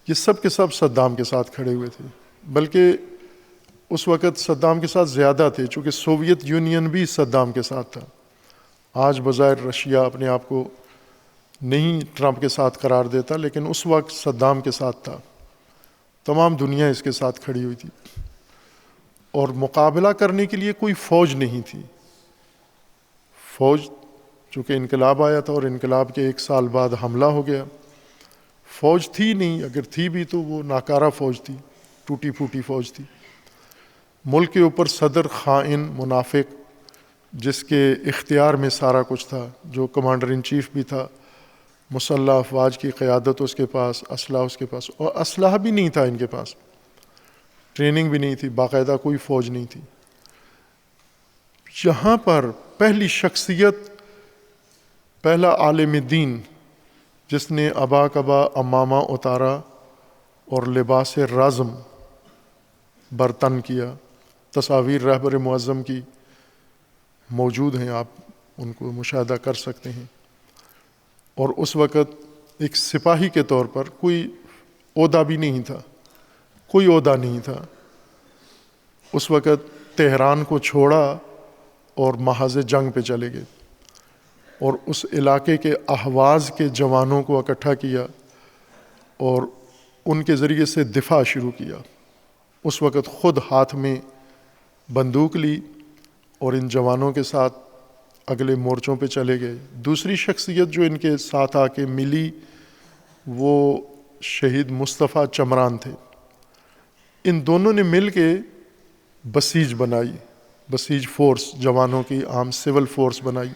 یہ سب کے سب صدام کے ساتھ کھڑے ہوئے تھے، بلکہ اس وقت صدام کے ساتھ زیادہ تھے، چونکہ سوویت یونین بھی صدام کے ساتھ تھا۔ آج بظاہر رشیا اپنے آپ کو نہیں ٹرمپ کے ساتھ قرار دیتا، لیکن اس وقت صدام کے ساتھ تھا، تمام دنیا اس کے ساتھ کھڑی ہوئی تھی، اور مقابلہ کرنے کے لیے کوئی فوج نہیں تھی۔ فوج چونکہ انقلاب آیا تھا اور انقلاب کے 1 سال بعد حملہ ہو گیا، فوج تھی نہیں، اگر تھی بھی تو وہ ناکارہ فوج تھی، ٹوٹی پھوٹی فوج تھی۔ ملک کے اوپر صدر خائن منافق، جس کے اختیار میں سارا کچھ تھا، جو کمانڈر ان چیف بھی تھا، مسلح افواج کی قیادت اس کے پاس، اسلحہ اس کے پاس، اور اسلحہ بھی نہیں تھا ان کے پاس، ٹریننگ بھی نہیں تھی، باقاعدہ کوئی فوج نہیں تھی۔ یہاں پر پہلی شخصیت، پہلا عالم دین جس نے ابا کبا امامہ اتارا اور لباس رزم برتن کیا، تصاویر رہبر معظم کی موجود ہیں، آپ ان کو مشاہدہ کر سکتے ہیں۔ اور اس وقت ایک سپاہی کے طور پر کوئی عہدہ بھی نہیں تھا، کوئی عہدہ نہیں تھا۔ اس وقت تہران کو چھوڑا اور محاذ جنگ پہ چلے گئے، اور اس علاقے کے احواز کے جوانوں کو اکٹھا کیا اور ان کے ذریعے سے دفاع شروع کیا۔ اس وقت خود ہاتھ میں بندوق لی اور ان جوانوں کے ساتھ اگلے مورچوں پہ چلے گئے۔ دوسری شخصیت جو ان کے ساتھ آ کے ملی وہ شہید مصطفیٰ چمران تھے۔ ان دونوں نے مل کے بسیج بنائی، بسیج فورس، جوانوں کی عام سول فورس بنائی۔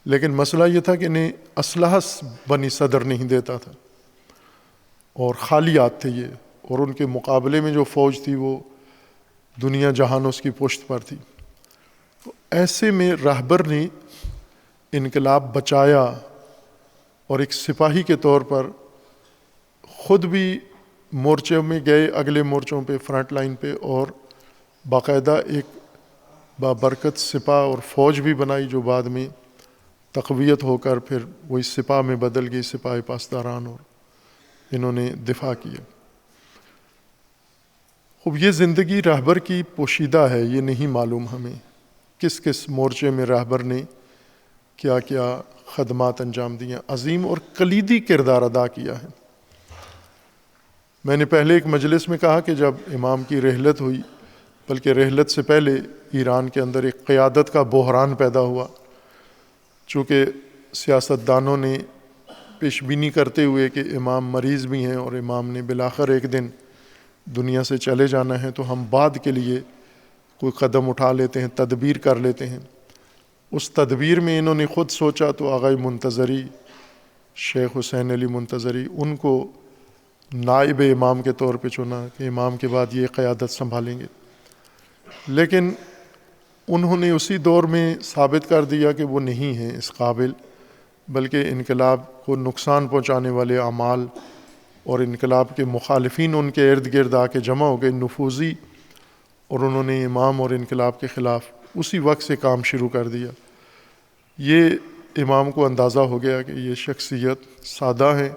لیکن مسئلہ یہ تھا کہ انہیں اسلحہ بنی صدر نہیں دیتا تھا اور خالیات تھے یہ، اور ان کے مقابلے میں جو فوج تھی وہ دنیا جہان اس کی پشت پر تھی۔ تو ایسے میں رہبر نے انقلاب بچایا اور ایک سپاہی کے طور پر خود بھی مورچے میں گئے، اگلے مورچوں پہ، فرنٹ لائن پہ، اور باقاعدہ ایک بابرکت سپاہ اور فوج بھی بنائی جو بعد میں تقویت ہو کر پھر وہی سپاہ میں بدل گئی، سپاہ پاسداران، اور انہوں نے دفاع کیا۔ خوب یہ زندگی رہبر کی پوشیدہ ہے، یہ نہیں معلوم ہمیں کس کس مورچے میں رہبر نے کیا کیا خدمات انجام دیا، عظیم اور کلیدی کردار ادا کیا ہے۔ میں نے پہلے ایک مجلس میں کہا کہ جب امام کی رحلت ہوئی، بلکہ رحلت سے پہلے ایران کے اندر ایک قیادت کا بحران پیدا ہوا، چونکہ سیاستدانوں نے پیش بینی کرتے ہوئے کہ امام مریض بھی ہیں اور امام نے بالآخر ایک دن دنیا سے چلے جانا ہے، تو ہم بعد کے لیے کوئی قدم اٹھا لیتے ہیں، تدبیر کر لیتے ہیں۔ اس تدبیر میں انہوں نے خود سوچا تو آغا منتظری، شیخ حسین علی منتظری، ان کو نائب امام کے طور پہ چنا کہ امام کے بعد یہ قیادت سنبھالیں گے۔ لیکن انہوں نے اسی دور میں ثابت کر دیا کہ وہ نہیں ہیں اس قابل، بلکہ انقلاب کو نقصان پہنچانے والے اعمال اور انقلاب کے مخالفین ان کے ارد گرد آ کے جمع ہو گئے، نفوذی، اور انہوں نے امام اور انقلاب کے خلاف اسی وقت سے کام شروع کر دیا۔ یہ امام کو اندازہ ہو گیا کہ یہ شخصیت سادہ ہیں،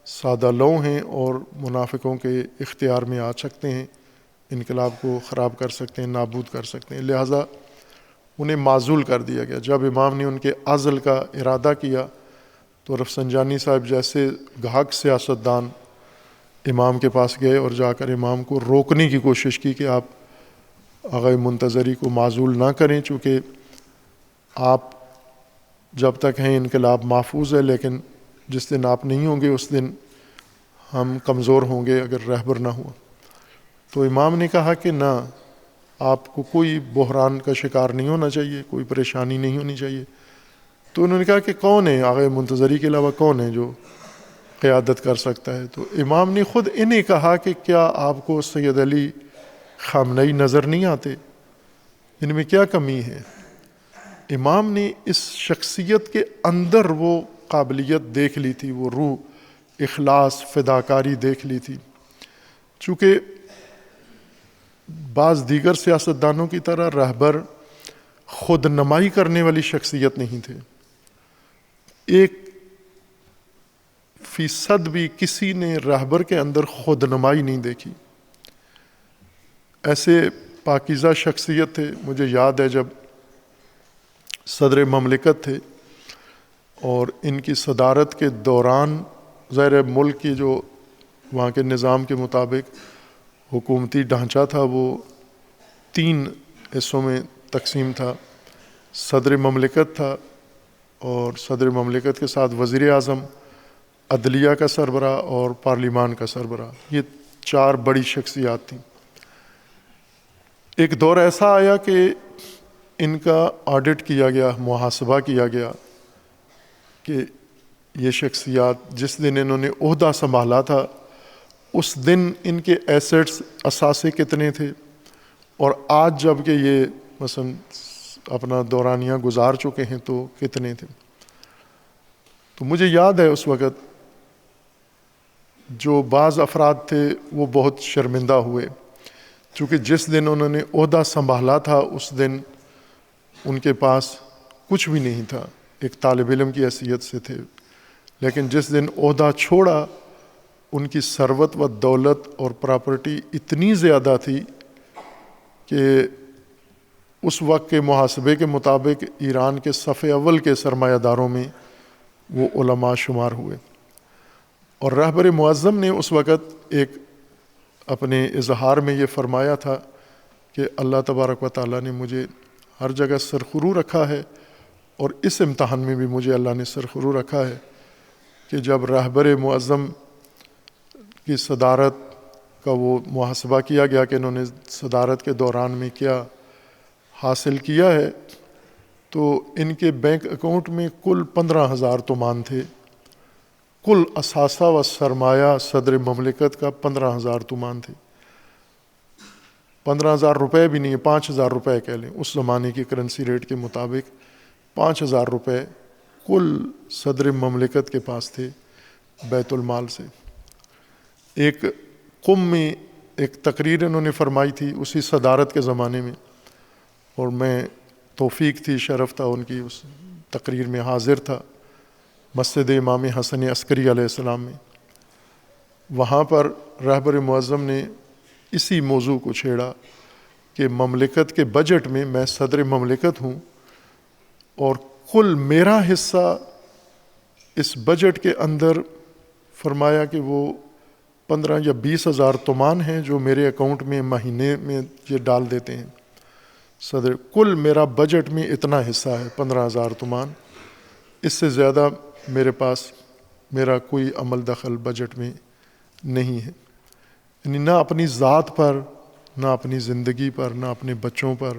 سادہ لو ہیں، اور منافقوں کے اختیار میں آ سکتے ہیں، انقلاب کو خراب کر سکتے ہیں، نابود کر سکتے ہیں، لہٰذا انہیں معزول کر دیا گیا۔ جب امام نے ان کے عزل کا ارادہ کیا تو رفسنجانی صاحب جیسے گاہک سیاستدان امام کے پاس گئے اور جا کر امام کو روکنے کی کوشش کی کہ آپ آغا منتظری کو معزول نہ کریں، چونکہ آپ جب تک ہیں انقلاب محفوظ ہے، لیکن جس دن آپ نہیں ہوں گے اس دن ہم کمزور ہوں گے اگر رہبر نہ ہوا۔ تو امام نے کہا کہ نہ، آپ کو کوئی بحران کا شکار نہیں ہونا چاہیے، کوئی پریشانی نہیں ہونی چاہیے۔ تو انہوں نے کہا کہ کون ہے آغا منتظری کے علاوہ کون ہے جو قیادت کر سکتا ہے؟ تو امام نے خود انہیں کہا کہ کیا آپ کو سید علی خامنئی نظر نہیں آتے؟ ان میں کیا کمی ہے؟ امام نے اس شخصیت کے اندر وہ قابلیت دیکھ لی تھی، وہ روح، اخلاص، فداکاری دیکھ لی تھی۔ چونکہ بعض دیگر سیاستدانوں کی طرح رہبر خود نمائی کرنے والی شخصیت نہیں تھے، 1% بھی کسی نے رہبر کے اندر خود نمائی نہیں دیکھی۔ ایسے پاکیزہ شخصیت تھے، مجھے یاد ہے جب صدر مملکت تھے اور ان کی صدارت کے دوران ظاہر ملک کی جو وہاں کے نظام کے مطابق حکومتی ڈھانچہ تھا وہ 3 حصوں میں تقسیم تھا۔ صدر مملکت تھا اور صدر مملکت کے ساتھ وزیر اعظم، عدلیہ کا سربراہ اور پارلیمان کا سربراہ، یہ 4 بڑی شخصیات تھیں۔ ایک دور ایسا آیا کہ ان کا آڈٹ کیا گیا، محاسبہ کیا گیا کہ یہ شخصیات جس دن انہوں نے عہدہ سنبھالا تھا اس دن ان کے ایسٹس اثاثے کتنے تھے، اور آج جب کہ یہ مثلا اپنا دورانیہ گزار چکے ہیں تو کتنے تھے۔ تو مجھے یاد ہے اس وقت جو بعض افراد تھے وہ بہت شرمندہ ہوئے، چونکہ جس دن انہوں نے عہدہ سنبھالا تھا اس دن ان کے پاس کچھ بھی نہیں تھا، ایک طالب علم کی حیثیت سے تھے، لیکن جس دن عہدہ چھوڑا ان کی ثروت و دولت اور پراپرٹی اتنی زیادہ تھی کہ اس وقت کے محاسبے کے مطابق ایران کے صف اول کے سرمایہ داروں میں وہ علماء شمار ہوئے۔ اور رہبر معظم نے اس وقت ایک اپنے اظہار میں یہ فرمایا تھا کہ اللہ تبارک و تعالیٰ نے مجھے ہر جگہ سرخرو رکھا ہے، اور اس امتحان میں بھی مجھے اللہ نے سرخرو رکھا ہے کہ جب رہبر معظم کی صدارت کا وہ محاسبہ کیا گیا کہ انہوں نے صدارت کے دوران میں کیا حاصل کیا ہے، تو ان کے بینک اکاؤنٹ میں کل 15,000 تومان تھے، کل اثاثہ و سرمایہ صدر مملکت کا 15,000 تومان تھے، 15,000 روپے بھی نہیں، 5,000 روپے کہہ لیں، اس زمانے کی کرنسی ریٹ کے مطابق 5,000 روپے کل صدر مملکت کے پاس تھے بیت المال سے۔ ایک قم میں ایک تقریر انہوں نے فرمائی تھی اسی صدارت کے زمانے میں، اور میں توفیق تھی، شرف تھا ان کی اس تقریر میں حاضر تھا، مسجد امام حسن عسکری علیہ السلام میں۔ وہاں پر رہبر معظم نے اسی موضوع کو چھیڑا کہ مملکت کے بجٹ میں صدر مملکت ہوں، اور کل میرا حصہ اس بجٹ کے اندر فرمایا کہ وہ 15 یا 20,000 تومان ہیں جو میرے اکاؤنٹ میں مہینے میں یہ ڈال دیتے ہیں صدر، کل میرا بجٹ میں اتنا حصہ ہے 15,000 تومان، اس سے زیادہ میرے پاس میرا کوئی عمل دخل بجٹ میں نہیں ہے۔ یعنی نہ اپنی ذات پر، نہ اپنی زندگی پر، نہ اپنے بچوں پر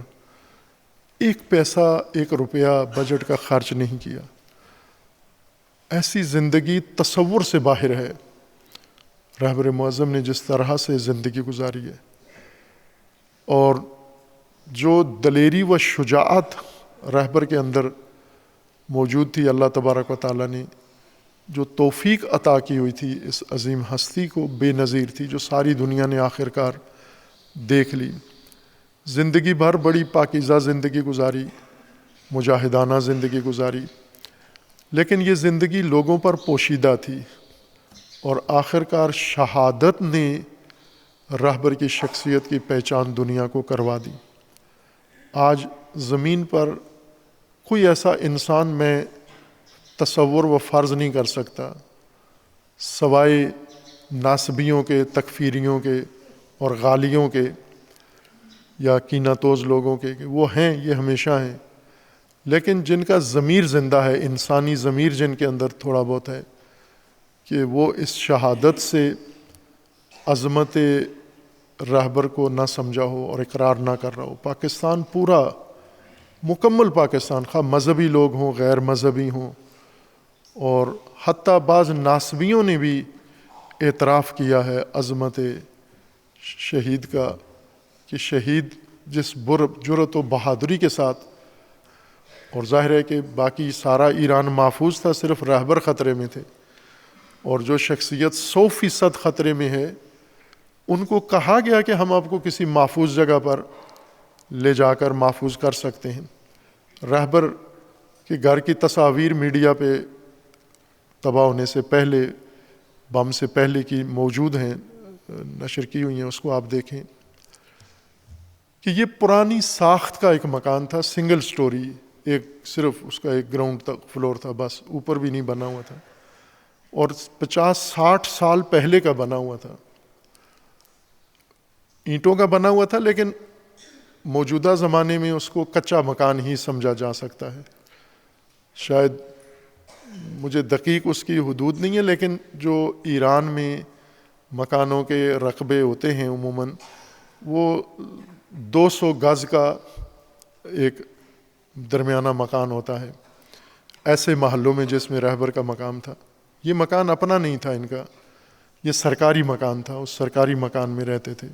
ایک پیسہ، ایک روپیہ بجٹ کا خرچ نہیں کیا۔ ایسی زندگی تصور سے باہر ہے رہبر معظم نے جس طرح سے زندگی گزاری ہے، اور جو دلیری و شجاعت رہبر کے اندر موجود تھی، اللہ تبارک و تعالیٰ نے جو توفیق عطا کی ہوئی تھی اس عظیم ہستی کو، بے نظیر تھی، جو ساری دنیا نے آخر کار دیکھ لی۔ زندگی بھر بڑی پاکیزہ زندگی گزاری، مجاہدانہ زندگی گزاری، لیکن یہ زندگی لوگوں پر پوشیدہ تھی، اور آخر کار شہادت نے رہبر کی شخصیت کی پہچان دنیا کو کروا دی۔ آج زمین پر کوئی ایسا انسان میں تصور و فرض نہیں کر سکتا سوائے ناسبیوں کے، تکفیریوں کے اور غالیوں کے یا کینہ توز لوگوں کے، کہ وہ ہیں، یہ ہمیشہ ہیں، لیکن جن کا ضمیر زندہ ہے، انسانی ضمیر جن کے اندر تھوڑا بہت ہے، کہ وہ اس شہادت سے عظمت رہبر کو نہ سمجھا ہو اور اقرار نہ کر رہا ہو۔ پاکستان پورا مکمل پاکستان، خواہ مذہبی لوگ ہوں، غیر مذہبی ہوں، اور حتیٰ بعض ناسبیوں نے بھی اعتراف کیا ہے عظمت شہید کا، کہ شہید جس جرأت و بہادری کے ساتھ، اور ظاہر ہے کہ باقی سارا ایران محفوظ تھا، صرف رہبر خطرے میں تھے، اور جو شخصیت 100% خطرے میں ہے ان کو کہا گیا کہ ہم آپ کو کسی محفوظ جگہ پر لے جا کر محفوظ کر سکتے ہیں۔ رہبر کے گھر کی تصاویر میڈیا پہ تباہ ہونے سے پہلے، بم سے پہلے کی موجود ہیں، نشر کی ہوئی ہیں، اس کو آپ دیکھیں کہ یہ پرانی ساخت کا ایک مکان تھا، سنگل سٹوری، ایک صرف اس کا ایک گراؤنڈ تک فلور تھا، بس اوپر بھی نہیں بنا ہوا تھا، اور 50-60 سال پہلے کا بنا ہوا تھا، اینٹوں کا بنا ہوا تھا، لیکن موجودہ زمانے میں اس کو کچا مکان ہی سمجھا جا سکتا ہے۔ شاید مجھے دقیق اس کی حدود نہیں ہے، لیکن جو ایران میں مکانوں کے رقبے ہوتے ہیں عموماً وہ 200 گز کا ایک درمیانہ مکان ہوتا ہے، ایسے محلوں میں جس میں رہبر کا مقام تھا. یہ مکان اپنا نہیں تھا ان کا، یہ سرکاری مکان تھا، اس سرکاری مکان میں رہتے تھے.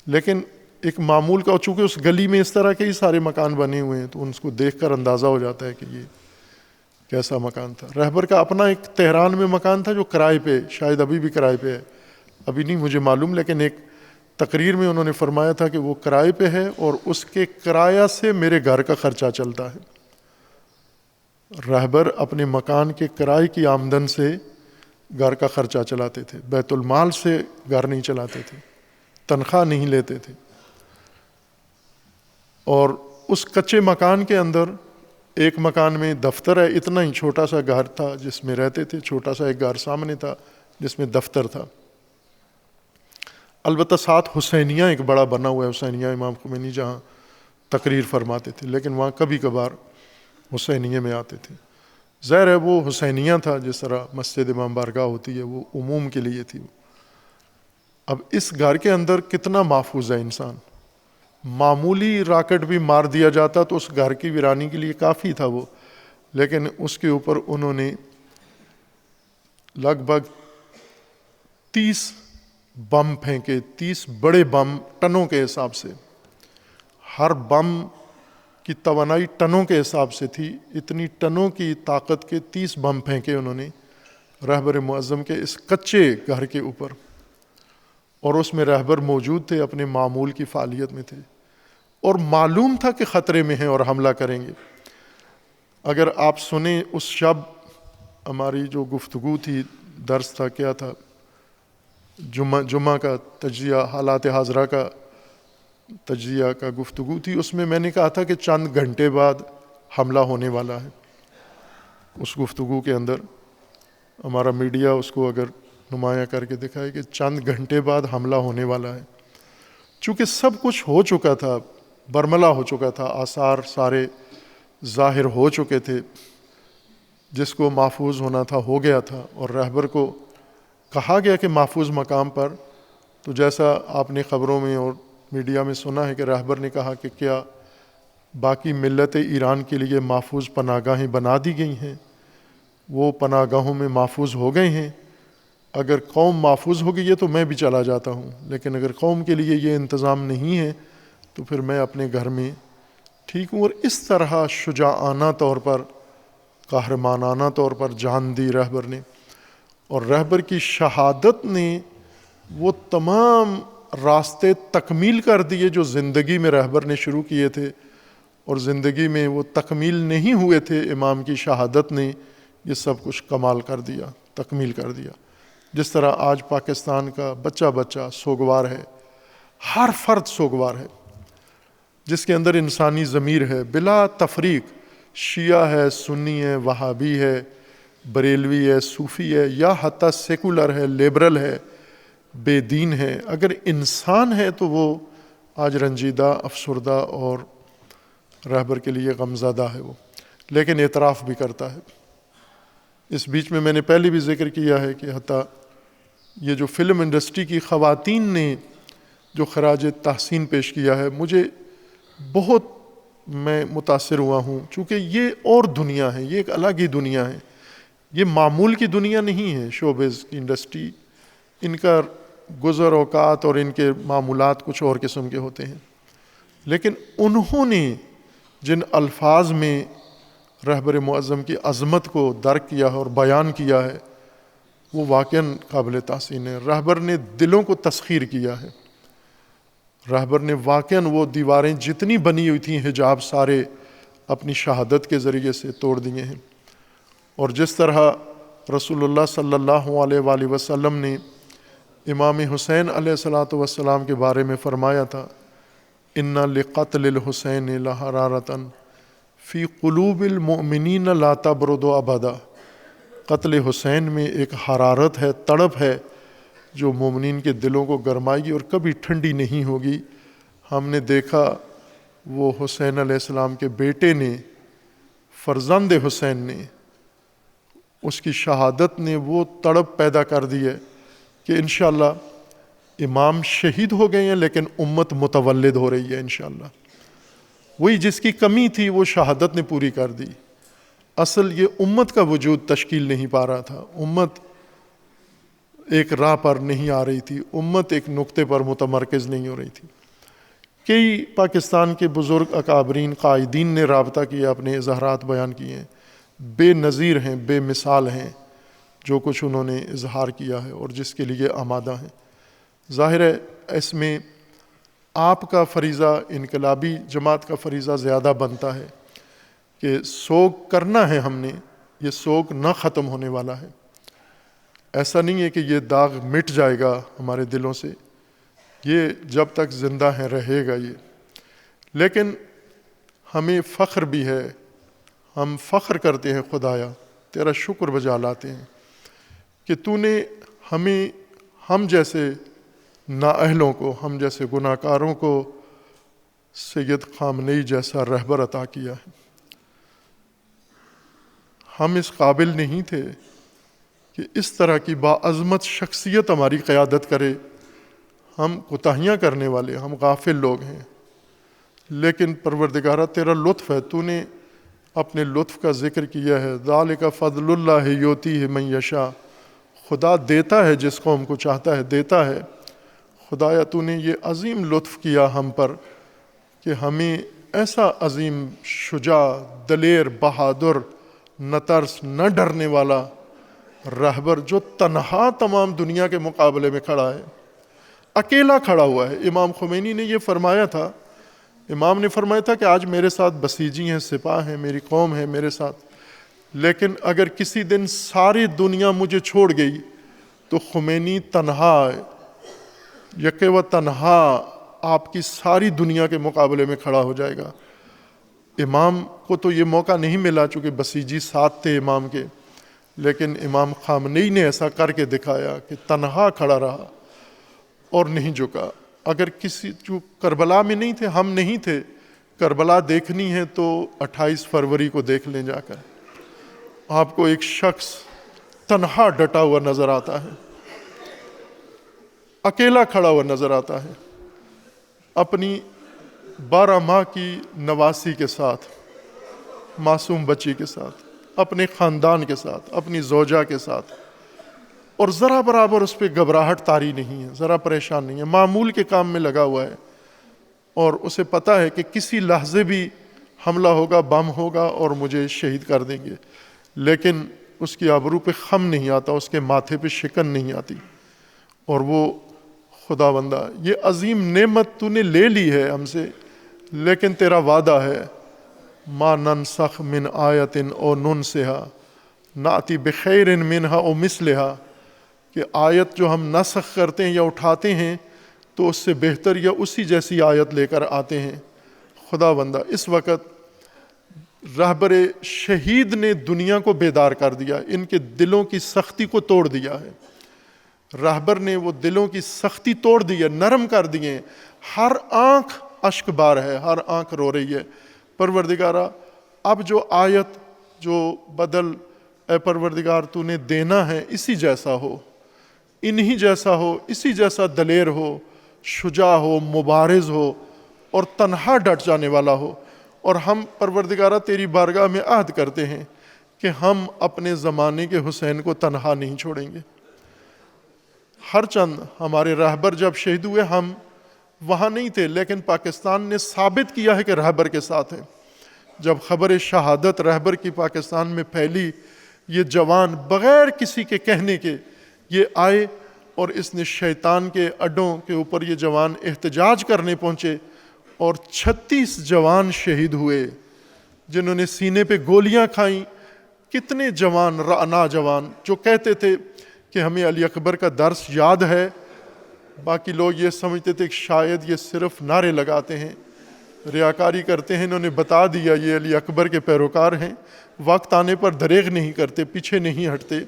لیکن ایک معمول کا، چونکہ اس گلی میں اس طرح کے ہی سارے مکان بنے ہوئے ہیں تو ان کو دیکھ کر اندازہ ہو جاتا ہے کہ یہ کیسا مکان تھا. رہبر کا اپنا ایک تہران میں مکان تھا جو کرائے پہ، شاید ابھی بھی کرائے پہ ہے، ابھی نہیں مجھے معلوم، لیکن ایک تقریر میں انہوں نے فرمایا تھا کہ وہ کرائے پہ ہے اور اس کے کرایہ سے میرے گھر کا خرچہ چلتا ہے. رہبر اپنے مکان کے کرائے کی آمدن سے گھر کا خرچہ چلاتے تھے، بیت المال سے گھر نہیں چلاتے تھے، تنخواہ نہیں لیتے تھے. اور اس کچے مکان کے اندر ایک مکان میں دفتر ہے، اتنا ہی چھوٹا سا گھر تھا جس میں رہتے تھے، چھوٹا سا ایک گھر سامنے تھا جس میں دفتر تھا. البتہ ساتھ حسینیہ ایک بڑا بنا ہوا ہے، حسینیہ امام خمینی جہاں تقریر فرماتے تھے، لیکن وہاں کبھی کبھار حسینیہ میں آتے تھے. ظاہر ہے وہ حسینیہ تھا، جس طرح مسجد امام بارگاہ ہوتی ہے وہ عموم کے لیے تھی. اب اس گھر کے اندر کتنا محفوظ ہے انسان، معمولی راکٹ بھی مار دیا جاتا تو اس گھر کی ویرانی کے لیے کافی تھا وہ، لیکن اس کے اوپر انہوں نے لگ بھگ 30 بم پھینکے، 30 بڑے بم ٹنوں کے حساب سے. ہر بم کی توانائی ٹنوں کے حساب سے تھی، اتنی ٹنوں کی طاقت کے 30 بم پھینکے انہوں نے رہبر معظم کے اس کچے گھر کے اوپر. اور اس میں رہبر موجود تھے، اپنے معمول کی فعالیت میں تھے اور معلوم تھا کہ خطرے میں ہیں اور حملہ کریں گے. اگر آپ سنیں اس شب ہماری جو گفتگو تھی، درس تھا، کیا تھا، جمعہ کا تجزیہ، حالات حاضرہ کا تجزیہ کا گفتگو تھی، اس میں نے کہا تھا کہ چند گھنٹے بعد حملہ ہونے والا ہے. اس گفتگو کے اندر ہمارا میڈیا اس کو اگر نمایاں کر کے دکھائے کہ چند گھنٹے بعد حملہ ہونے والا ہے. چونکہ سب کچھ ہو چکا تھا، برملا ہو چکا تھا، آثار سارے ظاہر ہو چکے تھے، جس کو محفوظ ہونا تھا ہو گیا تھا. اور رہبر کو کہا گیا کہ محفوظ مقام پر، تو جیسا آپ نے خبروں میں اور میڈیا میں سنا ہے کہ رہبر نے کہا کہ کیا باقی ملت ایران کے لیے محفوظ پناہ گاہیں بنا دی گئی ہیں، وہ پناہ گاہوں میں محفوظ ہو گئے ہیں. اگر قوم محفوظ ہو گئی ہے تو میں بھی چلا جاتا ہوں، لیکن اگر قوم کے لیے یہ انتظام نہیں ہے تو پھر میں اپنے گھر میں ٹھیک ہوں. اور اس طرح شجاعانہ طور پر، قہرمانانہ طور پر جان دی رہبر نے. اور رہبر کی شہادت نے وہ تمام راستے تکمیل کر دیے جو زندگی میں رہبر نے شروع کیے تھے اور زندگی میں وہ تکمیل نہیں ہوئے تھے. امام کی شہادت نے یہ سب کچھ کمال کر دیا، تکمیل کر دیا. جس طرح آج پاکستان کا بچہ بچہ سوگوار ہے، ہر فرد سوگوار ہے، جس کے اندر انسانی ضمیر ہے بلا تفریق، شیعہ ہے، سنی ہے، وہابی ہے، بریلوی ہے، صوفی ہے، یا حتیٰ سیکولر ہے، لیبرل ہے، بے دین ہے. اگر انسان ہے تو وہ آج رنجیدہ، افسردہ اور رہبر کے لیے غمزدہ ہے وہ، لیکن اعتراف بھی کرتا ہے. اس بیچ میں نے پہلے بھی ذکر کیا ہے کہ حتیٰ یہ جو فلم انڈسٹری کی خواتین نے جو خراج تحسین پیش کیا ہے، مجھے بہت، میں متاثر ہوا ہوں، چونکہ یہ اور دنیا ہے، یہ ایک الگ ہی دنیا ہے، یہ معمول کی دنیا نہیں ہے. شوبز کی انڈسٹری، ان کا گزر اوقات اور ان کے معمولات کچھ اور قسم کے ہوتے ہیں، لیکن انہوں نے جن الفاظ میں رہبر معظم کی عظمت کو درک کیا ہے اور بیان کیا ہے وہ واقعاً قابل تحسین ہے. رہبر نے دلوں کو تسخیر کیا ہے. رہبر نے واقعاً وہ دیواریں جتنی بنی ہوئی تھیں، حجاب سارے اپنی شہادت کے ذریعے سے توڑ دیے ہیں. اور جس طرح رسول اللہ صلی اللہ علیہ وآلہ وسلم نے امام حسین علیہ الصلاۃ والسلام کے بارے میں فرمایا تھا، ان لقتل الحسین لحرارۃ فی قلوب المؤمنین لا تبرد ابدا. قتل حسین میں ایک حرارت ہے، تڑپ ہے جو مومنین کے دلوں کو گرمائے گی اور کبھی ٹھنڈی نہیں ہوگی. ہم نے دیکھا وہ حسین علیہ السلام کے بیٹے نے، فرزند حسین نے، اس کی شہادت نے وہ تڑپ پیدا کر دی ہے کہ انشاءاللہ امام شہید ہو گئے ہیں لیکن امت متولد ہو رہی ہے انشاءاللہ. وہی جس کی کمی تھی وہ شہادت نے پوری کر دی. اصل یہ امت کا وجود تشکیل نہیں پا رہا تھا، امت ایک راہ پر نہیں آ رہی تھی، امت ایک نقطے پر متمرکز نہیں ہو رہی تھی۔ کئی پاکستان کے بزرگ اکابرین قائدین نے رابطہ کیا، اپنے اظہارات بیان کیے ہیں، بے نظیر ہیں، بے مثال ہیں جو کچھ انہوں نے اظہار کیا ہے اور جس کے لیے آمادہ ہیں۔ ظاہر ہے اس میں آپ کا فریضہ، انقلابی جماعت کا فریضہ زیادہ بنتا ہے کہ سوگ کرنا ہے ہم نے، یہ سوگ نہ ختم ہونے والا ہے۔ ایسا نہیں ہے کہ یہ داغ مٹ جائے گا ہمارے دلوں سے، یہ جب تک زندہ ہیں رہے گا یہ۔ لیکن ہمیں فخر بھی ہے، ہم فخر کرتے ہیں خدایا، تیرا شکر بجا لاتے ہیں کہ تو نے ہمیں، ہم جیسے نااہلوں کو، ہم جیسے گناہ کاروں کو سید خامنئی جیسا رہبر عطا کیا ہے۔ ہم اس قابل نہیں تھے کہ اس طرح کی باعظمت شخصیت ہماری قیادت کرے۔ ہم کوتاہیاں کرنے والے، ہم غافل لوگ ہیں، لیکن پروردگارہ تیرا لطف ہے، تو نے اپنے لطف کا ذکر کیا ہے، ذالک فضل اللہ یؤتیہ من یشاء، خدا دیتا ہے جس قوم کو چاہتا ہے دیتا ہے۔ خدایا تو نے یہ عظیم لطف کیا ہم پر کہ ہمیں ایسا عظیم، شجاع، دلیر، بہادر، نہ ترس، نہ ڈرنے والا رہبر جو تنہا تمام دنیا کے مقابلے میں کھڑا ہے، اکیلا کھڑا ہوا ہے۔ امام خمینی نے یہ فرمایا تھا، امام نے فرمایا تھا کہ آج میرے ساتھ بسیجی ہیں، سپاہ ہیں، میری قوم ہے میرے ساتھ، لیکن اگر کسی دن ساری دنیا مجھے چھوڑ گئی تو خمینی تنہا، یکے و تنہا آپ کی ساری دنیا کے مقابلے میں کھڑا ہو جائے گا۔ امام کو تو یہ موقع نہیں ملا چونکہ بسیجی ساتھ تھے امام کے، لیکن امام خامنئی نے ایسا کر کے دکھایا کہ تنہا کھڑا رہا اور نہیں جھکا۔ اگر کسی جو کربلا میں نہیں تھے، ہم نہیں تھے، کربلا دیکھنی ہے تو 28 فروری کو دیکھ لیں جا کر، آپ کو ایک شخص تنہا ڈٹا ہوا نظر آتا ہے، اکیلا کھڑا ہوا نظر آتا ہے، اپنی 12 ماہ کی نواسی کے ساتھ، معصوم بچی کے ساتھ، اپنے خاندان کے ساتھ، اپنی زوجہ کے ساتھ، اور ذرا برابر اس پہ گھبراہٹ طاری نہیں ہے، ذرا پریشان نہیں ہے، معمول کے کام میں لگا ہوا ہے، اور اسے پتہ ہے کہ کسی لحظے بھی حملہ ہوگا، بم ہوگا اور مجھے شہید کر دیں گے، لیکن اس کی آبرو پہ خم نہیں آتا، اس کے ماتھے پہ شکن نہیں آتی۔ اور وہ خدا بندہ، یہ عظیم نعمت تو نے لے لی ہے ہم سے، لیکن تیرا وعدہ ہے ما ننسخ من آیت او ننسها ناتی بخیر منہا او مثلہا، کہ آیت جو ہم نسخ کرتے ہیں یا اٹھاتے ہیں تو اس سے بہتر یا اسی جیسی آیت لے کر آتے ہیں۔ خدا بندہ، اس وقت رہبر شہید نے دنیا کو بیدار کر دیا، ان کے دلوں کی سختی کو توڑ دیا ہے، رہبر نے وہ دلوں کی سختی توڑ دی ہے، نرم کر دیے، ہر آنکھ اشک بار ہے، ہر آنکھ رو رہی ہے۔ پروردگارہ اب جو آیت جو بدل اے پروردگار تو نے دینا ہے اسی جیسا ہو، انہی جیسا ہو، اسی جیسا دلیر ہو، شجاع ہو، مبارز ہو اور تنہا ڈٹ جانے والا ہو۔ اور ہم پروردگارہ تیری بارگاہ میں عہد کرتے ہیں کہ ہم اپنے زمانے کے حسین کو تنہا نہیں چھوڑیں گے۔ ہر چند ہمارے رہبر جب شہید ہوئے ہم وہاں نہیں تھے، لیکن پاکستان نے ثابت کیا ہے کہ رہبر کے ساتھ ہے۔ جب خبر شہادت رہبر کی پاکستان میں پھیلی، یہ جوان بغیر کسی کے کہنے کے یہ آئے اور اس نے شیطان کے اڈوں کے اوپر یہ جوان احتجاج کرنے پہنچے، اور 36 جوان شہید ہوئے جنہوں نے سینے پہ گولیاں کھائیں۔ کتنے جوان، رعنا جوان جو کہتے تھے کہ ہمیں علی اکبر کا درس یاد ہے، باقی لوگ یہ سمجھتے تھے کہ شاید یہ صرف نعرے لگاتے ہیں، ریاکاری کرتے ہیں، انہوں نے بتا دیا یہ علی اکبر کے پیروکار ہیں، وقت آنے پر دریغ نہیں کرتے، پیچھے نہیں ہٹتے۔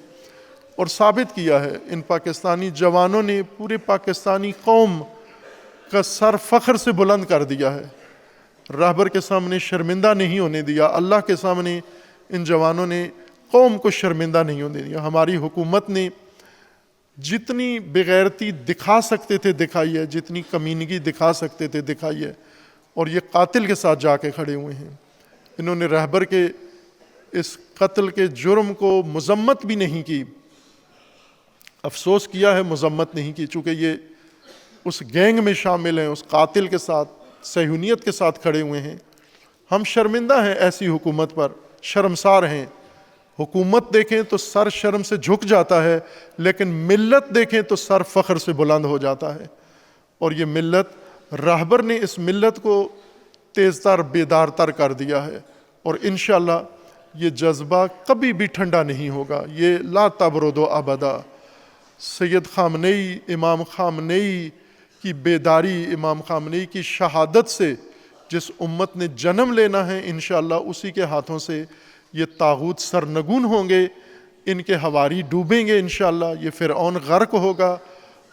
اور ثابت کیا ہے ان پاکستانی جوانوں نے، پورے پاکستانی قوم کا سر فخر سے بلند کر دیا ہے، رہبر کے سامنے شرمندہ نہیں ہونے دیا، اللہ کے سامنے ان جوانوں نے قوم کو شرمندہ نہیں ہونے دیا۔ ہماری حکومت نے جتنی بغیرتی دکھا سکتے تھے دکھائی ہے، جتنی کمینگی دکھا سکتے تھے دکھائی ہے، اور یہ قاتل کے ساتھ جا کے کھڑے ہوئے ہیں۔ انہوں نے رہبر کے اس قتل کے جرم کو مذمت بھی نہیں کی، افسوس کیا ہے، مذمت نہیں کی، چونکہ یہ اس گینگ میں شامل ہیں، اس قاتل کے ساتھ، صہیونیت کے ساتھ کھڑے ہوئے ہیں۔ ہم شرمندہ ہیں ایسی حکومت پر، شرمسار ہیں۔ حکومت دیکھیں تو سر شرم سے جھک جاتا ہے، لیکن ملت دیکھیں تو سر فخر سے بلند ہو جاتا ہے۔ اور یہ ملت، راہبر نے اس ملت کو تیز تر، بیدار تر کر دیا ہے، اور انشاءاللہ یہ جذبہ کبھی بھی ٹھنڈا نہیں ہوگا۔ یہ لا تبرد ابدا۔ سید خامنئی، امام خامنئی کی بیداری، امام خامنئی کی شہادت سے جس امت نے جنم لینا ہے، انشاءاللہ اسی کے ہاتھوں سے یہ طاغوت سرنگون ہوں گے، ان کے حواری ڈوبیں گے انشاءاللہ، یہ فرعون غرق ہوگا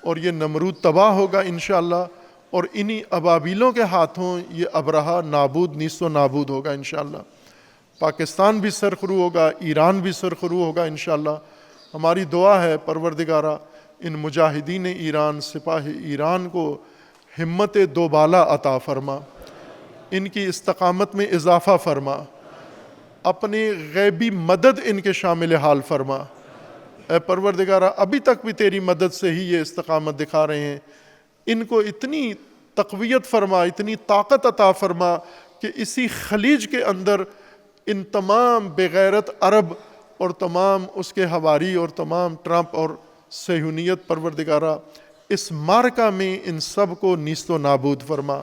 اور یہ نمرود تباہ ہوگا انشاءاللہ، اور انہی ابابیلوں کے ہاتھوں یہ ابرہہ نابود، نیست و نابود ہوگا انشاءاللہ۔ پاکستان بھی سرخرو ہوگا، ایران بھی سرخرو ہوگا انشاءاللہ۔ ہماری دعا ہے پروردگارہ ان مجاہدین ایران، سپاہ ایران کو ہمت دوبالا عطا فرما، ان کی استقامت میں اضافہ فرما، اپنی غیبی مدد ان کے شامل حال فرما۔ اے پروردگارہ ابھی تک بھی تیری مدد سے ہی یہ استقامت دکھا رہے ہیں، ان کو اتنی تقویت فرما، اتنی طاقت عطا فرما کہ اسی خلیج کے اندر ان تمام بغیرت عرب اور تمام اس کے حواری اور تمام ٹرمپ اور صہیونیت، پروردگارہ اس معرکہ میں ان سب کو نیست و نابود فرما۔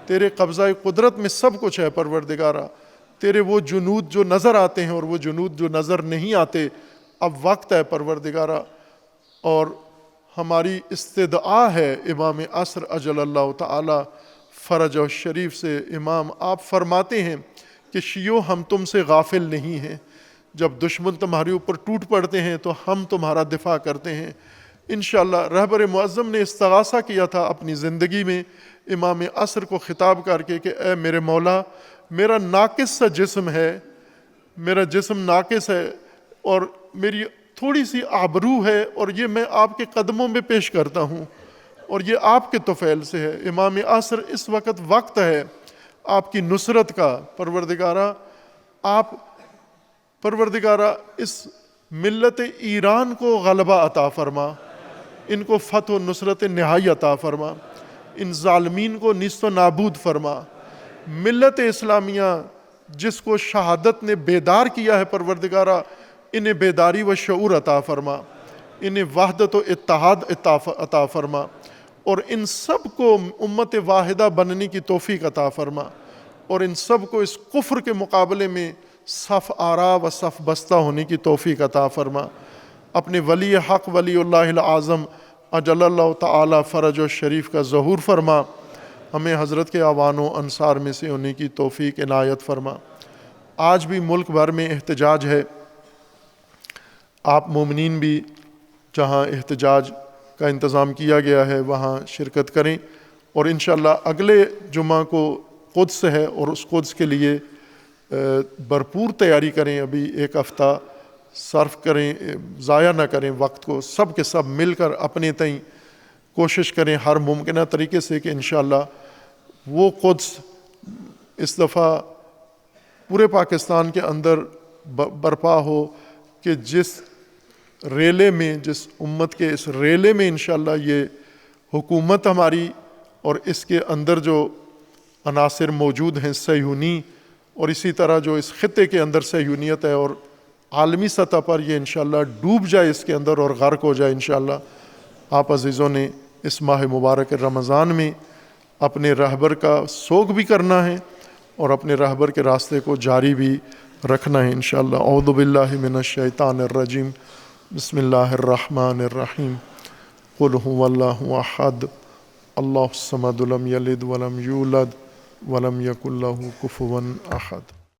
تیرے قبضہ قدرت میں سب کچھ ہے پروردگارہ، تیرے وہ جنود جو نظر آتے ہیں اور وہ جنود جو نظر نہیں آتے، اب وقت ہے پروردگارہ، اور ہماری استدعا ہے امام عصر اجل اللہ تعالی فرجہ شریف سے۔ امام آپ فرماتے ہیں کہ شیعو ہم تم سے غافل نہیں ہیں، جب دشمن تمہارے اوپر ٹوٹ پڑتے ہیں تو ہم تمہارا دفاع کرتے ہیں انشاءاللہ۔ رہبر معظم نے استغاثہ کیا تھا اپنی زندگی میں امام عصر کو خطاب کر کے کہ اے میرے مولا، میرا ناقص سا جسم ہے، میرا جسم ناقص ہے اور میری تھوڑی سی آبرو ہے، اور یہ میں آپ کے قدموں میں پیش کرتا ہوں، اور یہ آپ کے طفیل سے ہے۔ امام عصر اس وقت ہے آپ کی نصرت کا۔ پروردگارہ اس ملت ایران کو غلبہ عطا فرما، ان کو فتح و نصرت نہائی عطا فرما، ان ظالمین کو نیست و نابود فرما۔ ملت اسلامیہ جس کو شہادت نے بیدار کیا ہے پروردگارہ، انہیں بیداری و شعور عطا فرما، انہیں وحدت و اتحاد عطا فرما، اور ان سب کو امت واحدہ بننے کی توفیق عطا فرما، اور ان سب کو اس کفر کے مقابلے میں صف آرا و صف بستہ ہونے کی توفیق عطا فرما۔ اپنے ولی حق ولی اللہ العظم اجل اللہ تعالی فرج و شریف کا ظہور فرما، ہمیں حضرت کے اعوان و انصار میں سے ہونے کی توفیق عنایت فرما۔ آج بھی ملک بھر میں احتجاج ہے، آپ مومنین بھی جہاں احتجاج کا انتظام کیا گیا ہے وہاں شرکت کریں، اور انشاءاللہ اگلے جمعہ کو قدس ہے، اور اس قدس کے لیے بھرپور تیاری کریں، ابھی ایک ہفتہ صرف کریں، ضائع نہ کریں وقت کو، سب کے سب مل کر اپنے تئیں کوشش کریں ہر ممکنہ طریقے سے کہ انشاءاللہ وہ قدس اس دفعہ پورے پاکستان کے اندر برپا ہو، کہ جس ریلے میں، جس امت کے اس ریلے میں انشاءاللہ یہ حکومت ہماری اور اس کے اندر جو عناصر موجود ہیں صہیونی، اور اسی طرح جو اس خطے کے اندر صہیونیت ہے، اور عالمی سطح پر یہ انشاءاللہ ڈوب جائے اس کے اندر اور غرق ہو جائے انشاءاللہ۔ آپ عزیزوں نے اس ماہ مبارک رمضان میں اپنے رہبر کا سوگ بھی کرنا ہے اور اپنے رہبر کے راستے کو جاری بھی رکھنا ہے انشاءاللہ۔ اعوذ باللہ من الشیطان الرجیم، بسم اللہ الرحمن الرحیم، قل هو اللہ احد اللہ الصمد لم یلد ولم یولد ولم یکن لہ کفوا احد۔